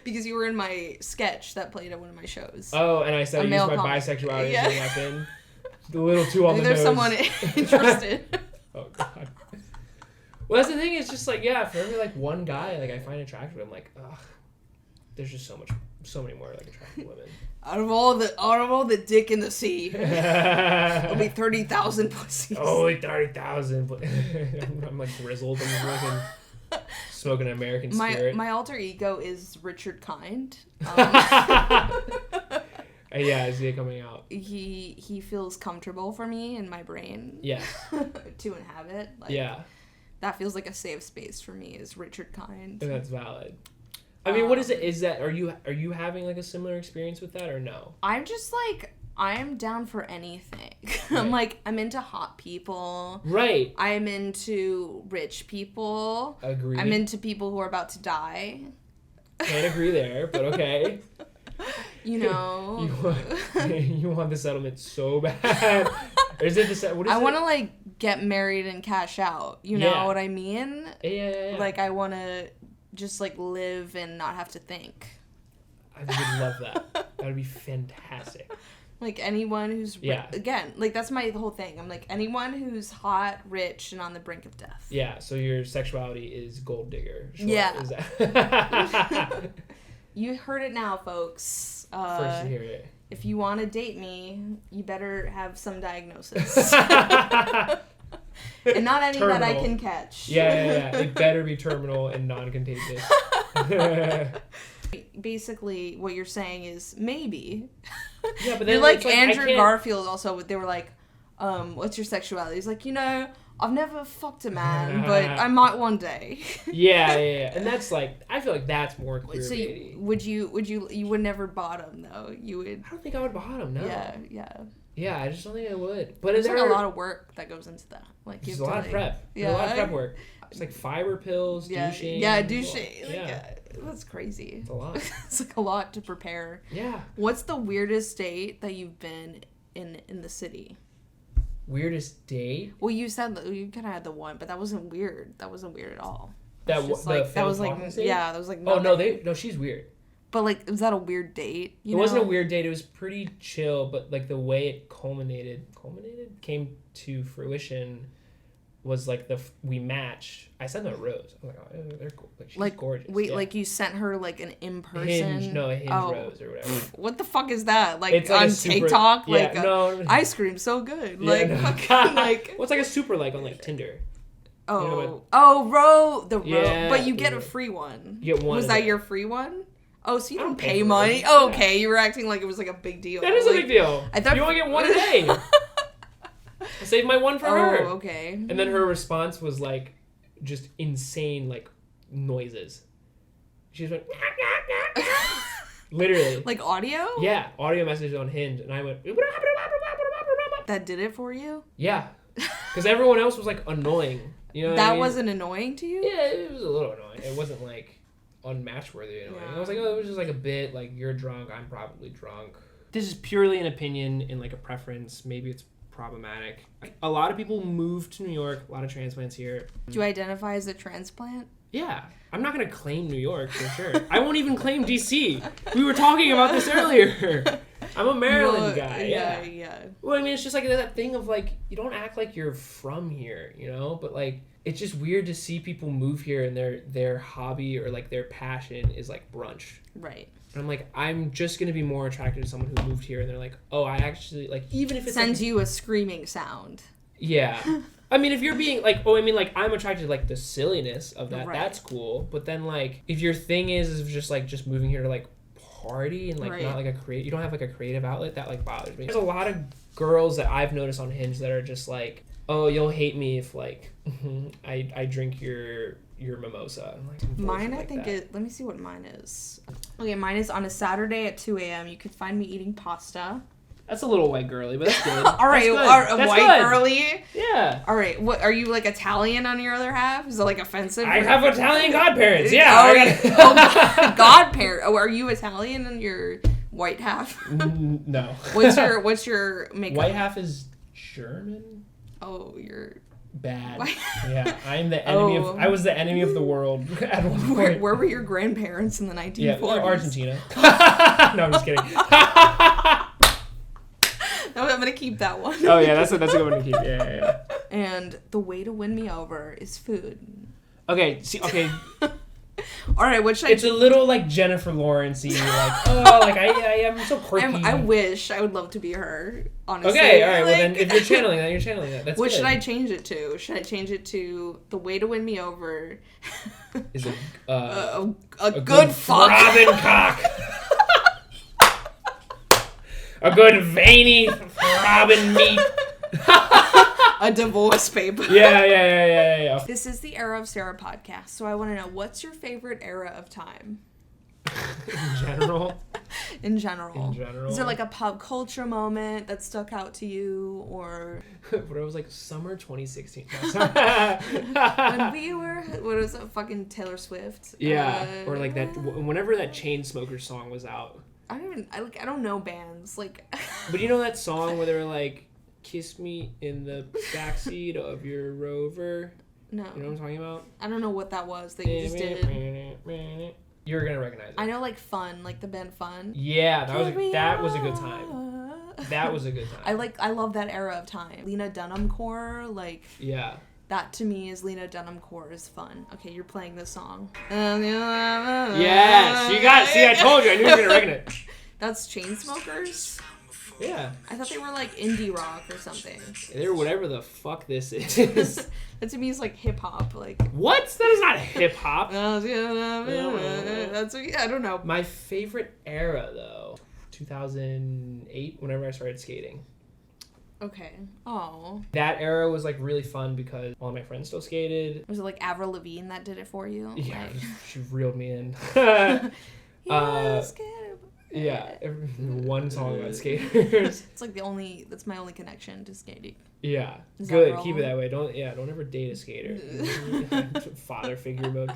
Because you were in my sketch that played at one of my shows. Oh, and I said I used my bisexuality as a weapon. A little too on the nose. There's someone interested. Oh, God. Well, that's the thing. It's just like, yeah, for every like one guy like I find attractive, I'm like, ugh. There's just so many more like attractive women. Out of all the dick in the sea, there'll be 30,000 pussies. Only 30,000. I'm like grizzled. I'm smoking an American Spirit. My alter ego is Richard Kind. Yeah, I see it coming out. He feels comfortable for me in my brain. Yeah. To inhabit. Like, yeah. That feels like a safe space for me. Is Richard Kind. And that's valid. I mean, what is it? Is that are you having like a similar experience with that or no? I'm just like I'm down for anything. Right. I'm into hot people. Right. I'm into rich people. Agreed. I'm into people who are about to die. Can't agree there, but okay. You know. you want the settlement so bad. Or is it the what is I it? want to like get married and cash out. You know what I mean? Yeah. Like I want to just like live and not have to think. I would love that. That would be fantastic. Like anyone who's again, like that's my whole thing. I'm like anyone who's hot, rich, and on the brink of death. Yeah, so your sexuality is gold digger. Sure. Yeah. Is that... You heard it now, folks. First you hear it. if you want to date me, you better have some diagnosis. And not any that I can catch. Yeah. It better be terminal and non-contagious. Basically, what you're saying is maybe. Yeah, but then you're like Andrew Garfield also. They were like, what's your sexuality? He's like, I've never fucked a man, but I might one day. Yeah. And that's like, I feel like that's more clear. So you would never bottom though? You would. I don't think I would bottom. No. Yeah. Yeah, I just don't think I would. But there's like a lot of work that goes into that. Like there's a lot of prep. Yeah, a lot of prep work. It's like fiber pills, douching. Yeah, douching. That's crazy. It's a lot. It's like a lot to prepare. Yeah. What's the weirdest date that you've been in the city? Weirdest date? Well, you said that you kind of had the one, but that wasn't weird. That wasn't weird at all. That was like Oh no, she's weird. But like, was that a weird date? It wasn't a weird date. It was pretty chill, but like the way it came to fruition was like we matched. I sent them a rose. I was like, oh, they're cool. Like, she's gorgeous. Wait, like you sent her like an in-person hinge rose or whatever. What the fuck is that? Like it's like on TikTok? Like ice cream so good. Yeah, like fucking like. What's like a super like on like Tinder? Yeah, but you get a free one. You get one. Was that your free one? Oh, so you don't pay money? Oh, okay. You were acting like it was like a big deal. That is a big deal. I thought you only get one a day. I saved my one for her. Oh, okay. And then her response was like, just insane like noises. She just went, literally. Like audio? Yeah, audio message on Hinge, and I went. That did it for you? Yeah, because everyone else was like annoying. You know, that wasn't annoying to you? Yeah, it was a little annoying. It wasn't like unmatch-worthy annoying. I was like, oh, it was just like a bit like you're drunk, I'm probably drunk. This is purely an opinion and like a preference. Maybe it's problematic. A lot of people move to New York. A lot of transplants here. Do you identify as a transplant? Yeah. I'm not going to claim New York for sure. I won't even claim DC. We were talking about this earlier. I'm a Maryland guy. Yeah. Well, I mean, it's just like that thing of like, you don't act like you're from here, you know? But like, it's just weird to see people move here and their hobby or like their passion is like brunch. Right. And I'm like, I'm just going to be more attracted to someone who moved here. And they're like, oh, I actually, like, even if it sends you a screaming sound. Yeah. I mean, if you're being like, I'm attracted to like the silliness of that. Right. That's cool. But then like, if your thing is just moving here to like party and like not like you don't have like a creative outlet, that like bothers me. There's a lot of girls that I've noticed on Hinge that are just like, oh, you'll hate me if like I drink your mimosa. Like, mine, I think let me see what mine is. Okay, mine is on a Saturday at 2 a.m. You could find me eating pasta. That's a little white girly, but that's good. All right, white girly? Yeah. All right, what are you like Italian on your other half? Is it like offensive? I have Italian godparents. Yeah. Godparent. Oh, are you Italian in your white half? No. What's your makeup? White half is German. Oh, you're bad. Yeah, I'm the enemy of. I was the enemy of the world at one point. Where were your grandparents in the 1940s? Yeah, Argentina. No, I'm just kidding. No, I'm gonna keep that one. Oh yeah, that's a good one to keep. Yeah. And the way to win me over is food. Okay. All right, It's a little like Jennifer Lawrence-y, like I am so quirky. I would love to be her. Honestly. Okay, all right. Well then, if you're channeling that, That's what good. should I change it to? Should I change it to the way to win me over? Is it a good fuck? Throbbing cock. A good veiny throbbing meat. A divorce paper. Yeah. This is the Era of Sarah podcast, so I want to know, what's your favorite era of time? In general. Is there like a pop culture moment that stuck out to you, or? Where I was like, summer 2016. When we were, what was it, fucking Taylor Swift? Yeah, or like that, whenever that Chainsmokers song was out. I don't know bands, like. But you know that song where they were like, kiss me in the backseat of your Rover? No. You know what I'm talking about? I don't know what that was that you just did. You're gonna recognize it. I know like Fun, like the band Fun. Yeah, that was a good time. That was a good time. I love that era of time. Lena Dunham core, like. Yeah. That to me is Lena Dunham core is fun. Okay, you're playing this song. Yes, I told you, I knew you were gonna recognize it. That's Chainsmokers? Yeah. I thought they were like indie rock or something. They're whatever the fuck this is. That to me is like hip hop. Like what? That is not hip hop. That's I don't know. My favorite era though, 2008. Whenever I started skating. Okay. Oh. That era was like really fun because all my friends still skated. Was it like Avril Lavigne that did it for you? Yeah, Like... she reeled me in. Yeah, one song about skaters. It's like that's my only connection to skating. Yeah, Is good. that Keep it wrong? that way. Don't ever date a skater. Father figure mode.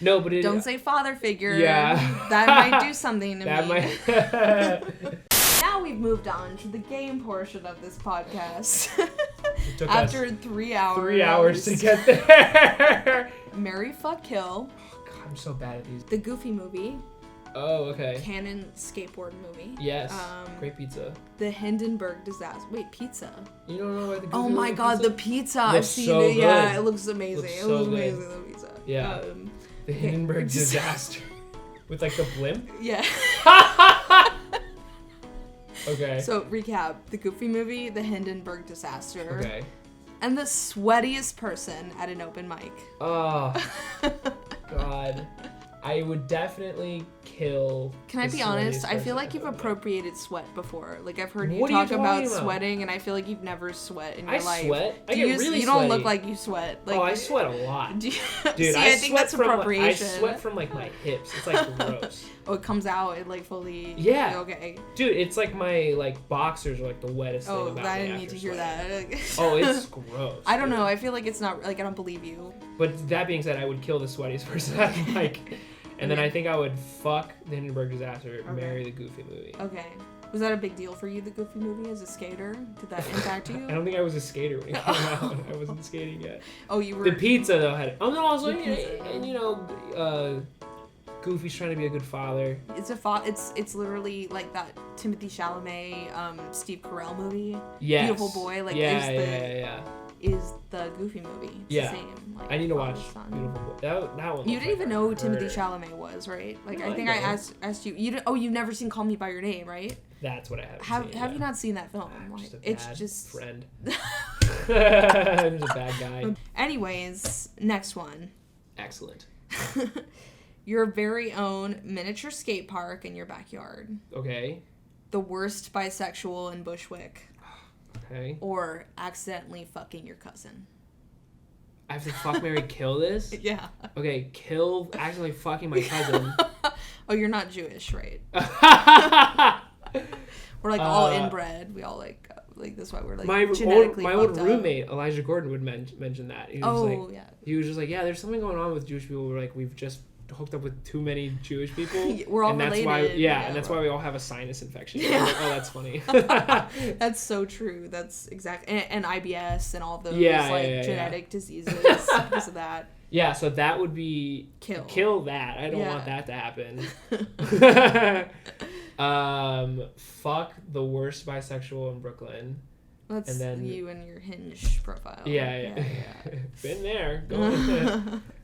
No, but don't say father figure. Yeah, that might do something to that me. might. Now we've moved on to the game portion of this podcast. It took After us 3 hours. 3 hours to get there. Marry, fuck, kill. Oh, God, I'm so bad at these. The Goofy movie. Oh, okay. Canon skateboard movie. Yes. Great pizza. The Hindenburg disaster. Wait, pizza. You don't know about the Goofy Oh my movie God, pizza? the pizza. I've Looks seen so it. Yeah, good. it looks amazing. Looks It so looks good. amazing, the pizza. Yeah. The Hindenburg disaster. With like the blimp? Yeah. Okay. So, recap. The Goofy movie, the Hindenburg disaster. Okay. And the sweatiest person at an open mic. Oh, God. I would definitely kill. Can I the be honest? sweatiest I feel person like you've I've ever met. appropriated sweat before. Like I've heard you What are you talk about talking about? sweating, and I feel like you've never sweat in your I life. sweat. I Do get you, really you don't sweaty. look like you sweat. Like, Oh, I sweat a lot. do you, Dude, see, I think sweat that's from appropriation. I sweat from like my hips. It's like gross. Oh, it comes out. It like fully. Yeah. Okay. Dude, it's like my like boxers are like the wettest thing Oh, about I me didn't need after to hear sweating. that. Oh, it's gross. I don't dude. know. I feel like it's not like I don't believe you. But that being said, I would kill the sweatiest person at the mic. And then I think I would fuck the Hindenburg disaster, marry the Goofy movie. Okay. Was that a big deal for you, the Goofy movie, as a skater? Did that impact you? I don't think I was a skater when it came out. I wasn't skating yet. Oh, you were. The pizza though had. Oh no, also The pizza. and you know, Goofy's trying to be a good father. It's it's literally like that Timothy Chalamet, Steve Carell movie. Yes. Beautiful Boy. Like yeah, is is the Goofy movie. It's Yeah. the same. Like, I need to father, watch son. Beautiful Boy. That one. You looked didn't even like know a who Timothy murder. Chalamet was, right? Like No, I think I I know. asked you. You've never seen Call Me by Your Name, right? That's what I haven't Have seen. Have you not seen that film? I'm Like, just a it's bad just. friend. I'm just a bad guy. Anyways, next one. Excellent. Your very own miniature skate park in your backyard. Okay. The worst bisexual in Bushwick. Okay. Or accidentally fucking your cousin. I have to fuck, marry, kill this? Yeah. Okay, kill accidentally fucking my cousin. Oh, you're not Jewish, right? We're like all inbred. We all like that's why we're like my genetically old fucked up. roommate Elijah Gordon would mention that. He was Oh, like, yeah. He was just like, yeah, there's something going on with Jewish people. We're like, we've just hooked up with too many Jewish people. We're all and that's related. why, Yeah, and that's we're why we all have a sinus infection. Yeah. Like, oh, that's funny. That's so true. That's exact and IBS and all those Yeah, genetic diseases because of that. Yeah, so that would be Kill that. I don't Yeah. want that to happen. Fuck the worst bisexual in Brooklyn. That's And then- you and your Hinge profile. Yeah. Been there.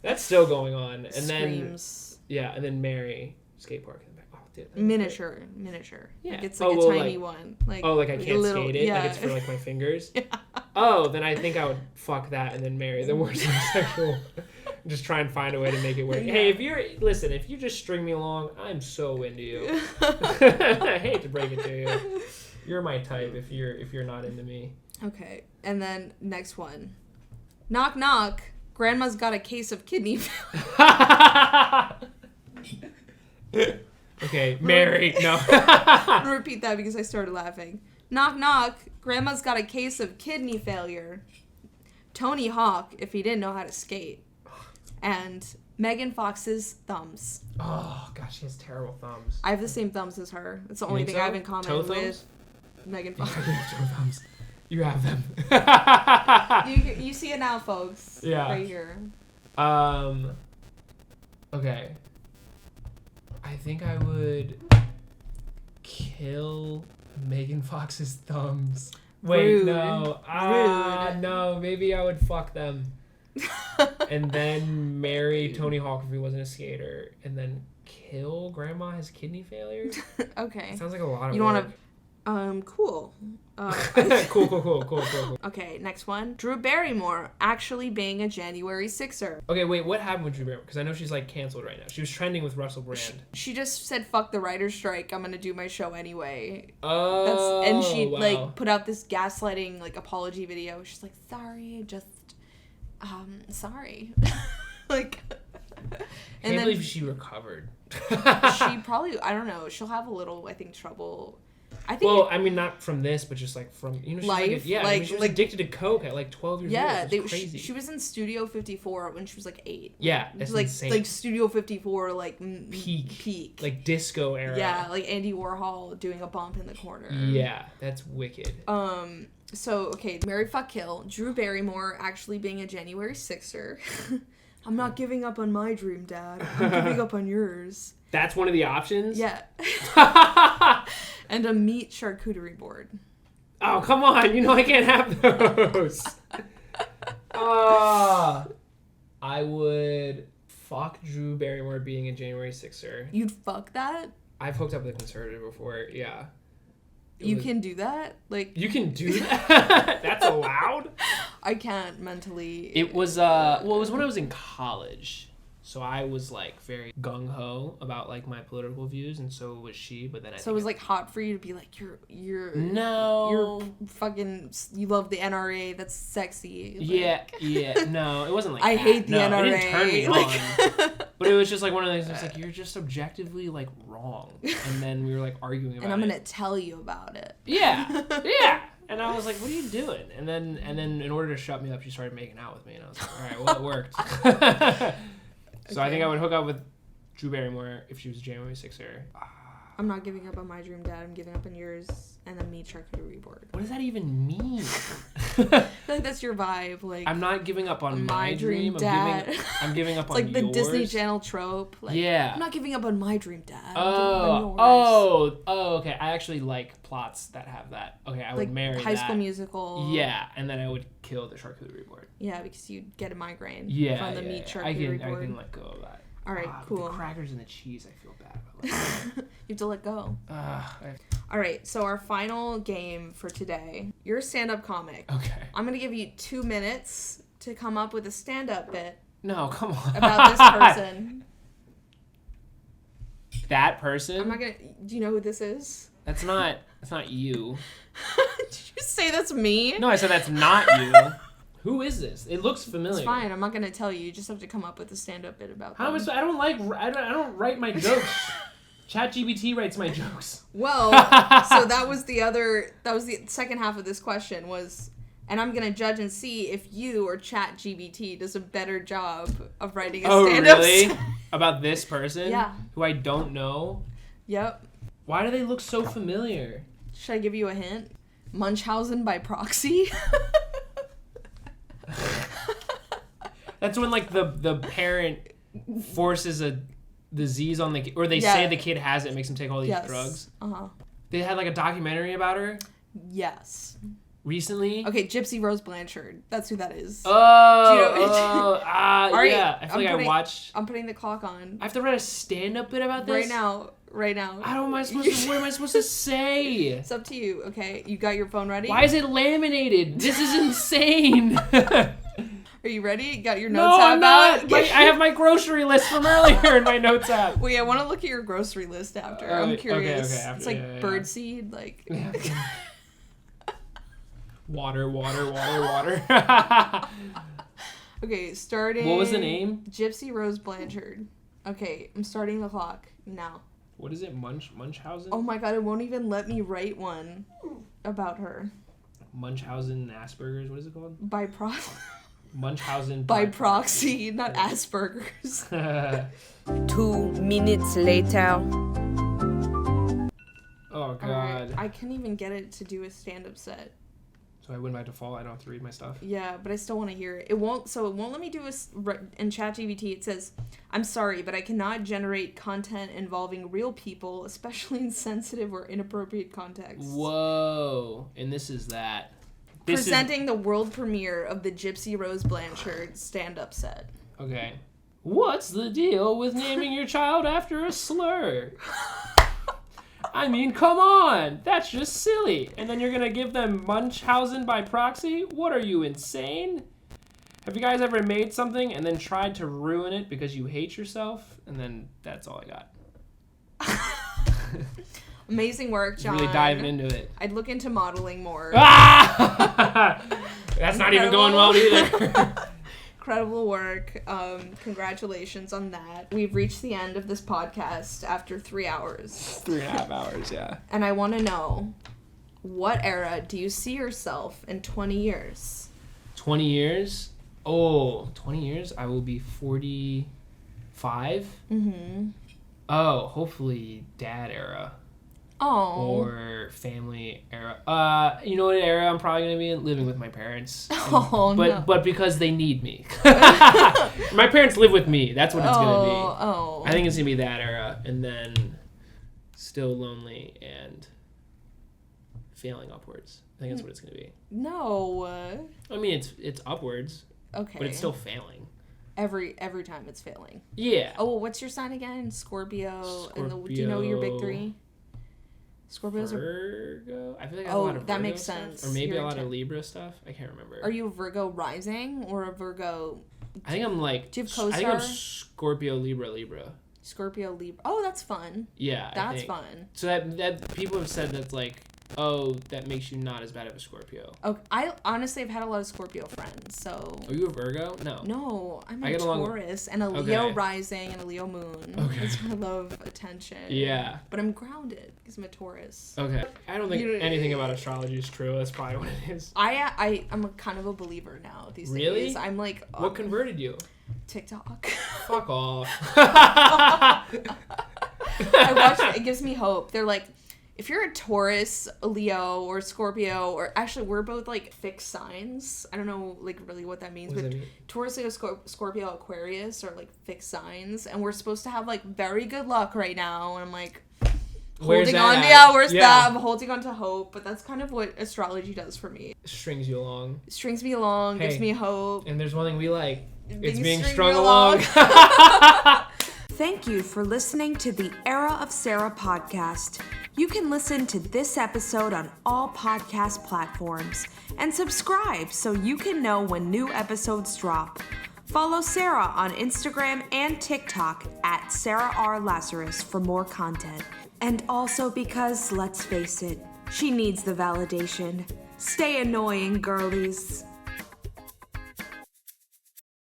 That's still going on. And Screams. and then marry skate park in the back. Oh, dude, that'd be Miniature. Yeah. Like it's like Oh, a well, tiny like- one. Like great. Oh, like I like a can't little, skate it. Yeah. Like it's for like my fingers. Yeah. Oh, then I think I would fuck that and then marry the worst bisexual. Just try and find a way to make it work. Yeah. Hey, if you just string me along, I'm so into you. I hate to break it to you. You're my type if you're not into me. Okay, and then next one. Knock knock. Grandma's got a case of kidney failure. Okay, Mary. No. I'm gonna repeat that because I started laughing. Knock knock. Grandma's got a case of kidney failure. Tony Hawk, if he didn't know how to skate. And Megan Fox's thumbs. Oh gosh, she has terrible thumbs. I have the same thumbs as her. That's the only thing I have in common Toe with thumbs? Megan Fox. You have toe thumbs. You have them. you see it now, folks. Yeah. Right here. Okay. I think I would kill Megan Fox's thumbs. Wait, Rude. no. Rude. No. Maybe I would fuck them. and then marry Tony Hawk if he wasn't a skater, and then kill grandma has kidney failure. Okay. Sounds like a lot of You work. Cool. Cool. Okay, next one. Drew Barrymore actually being a January 6er. Okay, wait, what happened with Drew Barrymore? Because I know she's like canceled right now. She was trending with Russell Brand. She just said, fuck the writer's strike, I'm gonna do my show anyway. Oh, And she, wow. like, put out this gaslighting, like, apology video. She's like, sorry. Like... I can't believe she recovered. She probably, I don't know, she'll have a little, I think, trouble. Well, I mean, not from this, but just like from, she's life. she was addicted to coke at like 12 years old. Yeah, It was crazy. she was in Studio 54 when she was like 8. Yeah, that's like, insane. Like Studio 54, like peak. Like disco era. Yeah, like Andy Warhol doing a bump in the corner. Yeah, that's wicked. So, okay, Marry, Fuck, Kill. Drew Barrymore actually being a January 6er. I'm not giving up on my dream, Dad. I'm giving up on yours. That's one of the options? Yeah. And a meat charcuterie board. Oh, come on. I can't have those. I would fuck Drew Barrymore being a January 6er. You'd fuck that? I've hooked up with a conservative before, yeah. You can do that? Like, you can do that? That's allowed? I can't mentally. It was it was when I was in college. So I was like very gung-ho about like my political views, and so was she, but then So it was like hot for you to be like, you're fucking, you love the NRA, that's sexy. Yeah, no, it wasn't like I that. hate the NRA. It didn't turn me like... on. But it was just like one of those things, like, you're just objectively like wrong. And then we were like arguing about it. And I'm gonna tell you about it. Yeah. And I was like, what are you doing? And then in order to shut me up, she started making out with me, and I was like, all right, well, it worked. So okay. I think I would hook up with Drew Barrymore if she was a January 6er. I'm not giving up on my dream, Dad. I'm giving up on yours, and then meat charcuterie board. What does that even mean? I feel like that's your vibe. Like, I'm not giving up on my dream, Dad. I'm giving up it's on like the yours. Disney Channel trope. Like, yeah. I'm not giving up on my dream, Dad. Oh, okay. I actually like plots that have that. Okay, I would marry High School Musical. Yeah, and then I would kill the charcuterie board. Yeah, because you'd get a migraine from the meat charcuterie board. I can let go of that. All right, cool. The crackers and the cheese, I feel bad about. You have to let go. All right, so our final game for today. You're a stand-up comic. Okay. I'm going to give you 2 minutes to come up with a stand-up bit. No, come on. About this person. That person? I'm not going to... Do you know who this is? That's not you. Did you say that's me? No, I said that's not you. Who is this? It looks familiar. It's fine. I'm not gonna tell you. You just have to come up with a stand-up bit about them. I don't write my jokes. ChatGPT writes my jokes. Well, so that was the second half of this question was, and I'm gonna judge and see if you or ChatGPT does a better job of writing a stand-up. Oh, really? About this person? Yeah. Who I don't know? Yep. Why do they look so familiar? Should I give you a hint? Munchausen by proxy. That's when like the parent forces a disease on the kid, or they say the kid has it and makes him take all these drugs. They had like a documentary about her. Yes. Recently. Okay, Gypsy Rose Blanchard. That's who that is. Yeah. I feel like I watched. I'm putting the clock on. I have to write a stand-up bit about this right now. What am I supposed to say? It's up to you. Okay, you got your phone ready? Why is it laminated? This is insane. Are you ready? You got your notes app? No, I'm not. I have my grocery list from earlier in my notes app. Wait, I want to look at your grocery list after. I'm curious. Okay, it's like birdseed, like. Water. Okay, starting. What was the name? Gypsy Rose Blanchard. Okay, I'm starting the clock now. What is it? Munchausen? Oh my god, it won't even let me write one about her. Munchausen Asperger's? What is it called? Munchausen by proxy, not Asperger's. 2 minutes later. Oh god. Right. I can't even get it to do a stand-up set. So I win by default. I don't have to read my stuff. Yeah, but I still want to hear it. It won't let me do in ChatGPT. It says, "I'm sorry, but I cannot generate content involving real people, especially in sensitive or inappropriate contexts." Whoa! And this is that. Presenting the world premiere of the Gypsy Rose Blanchard stand-up set. Okay. What's the deal with naming your child after a slur? I mean, come on. That's just silly. And then you're going to give them Munchausen by proxy? What are you, insane? Have you guys ever made something and then tried to ruin it because you hate yourself? And then that's all I got. Amazing work, John. Really diving into it. I'd look into modeling more. Ah! That's not even going well either. Incredible work. Congratulations on that. We've reached the end of this podcast after 3 hours. 3.5 hours, yeah. And I want to know, what era do you see yourself in 20 years? 20 years? Oh, 20 years? I will be 45. Mm-hmm. Oh, hopefully dad era. Oh. Or family era. You know what era I'm probably going to be in? Living with my parents. But because they need me. My parents live with me. That's what it's going to be. Oh. I think it's going to be that era. And then still lonely and failing upwards. I think that's what it's going to be. No. I mean, it's upwards. Okay. But it's still failing. Every time it's failing. Yeah. Oh, well, what's your sign again? Scorpio. And do you know your big three? Scorpios Virgo? I feel like I have a lot of Virgo that makes stuff. sense. Or maybe a lot of Libra stuff. I can't remember. Are you a Virgo rising or a Virgo? I think I'm like... Do you have co-star? I think I'm Scorpio, Libra. Scorpio, Libra. Oh, that's fun. Yeah, That's fun. So that people have said that's like, oh, that makes you not as bad of a Scorpio. Okay. I honestly have had a lot of Scorpio friends, so... Are you a Virgo? No. No, I'm a Taurus and a Leo rising and a Leo moon. Okay. That's why I love attention. Yeah. But I'm grounded because I'm a Taurus. Okay. I don't think anything about astrology is true. That's probably what it is. I'm a kind of a believer now these days. Really? I'm like... What converted you? TikTok. Fuck off. I watch it. It gives me hope. They're like... If you're a Taurus, a Leo, or Scorpio, or actually we're both like fixed signs. I don't know like really what that means, but Taurus, Leo, Scorpio, Aquarius are like fixed signs, and we're supposed to have like very good luck right now. And I'm like holding on. Yeah, where's that? I'm holding on to hope, but that's kind of what astrology does for me. Strings you along. Strings me along, gives me hope. And there's one thing we like. It's being strung along. Thank you for listening to the Era of Sarah podcast. You can listen to this episode on all podcast platforms and subscribe so you can know when new episodes drop. Follow Sarah on Instagram and TikTok at Sarah R. Lazarus for more content. And also because, let's face it, she needs the validation. Stay annoying, girlies.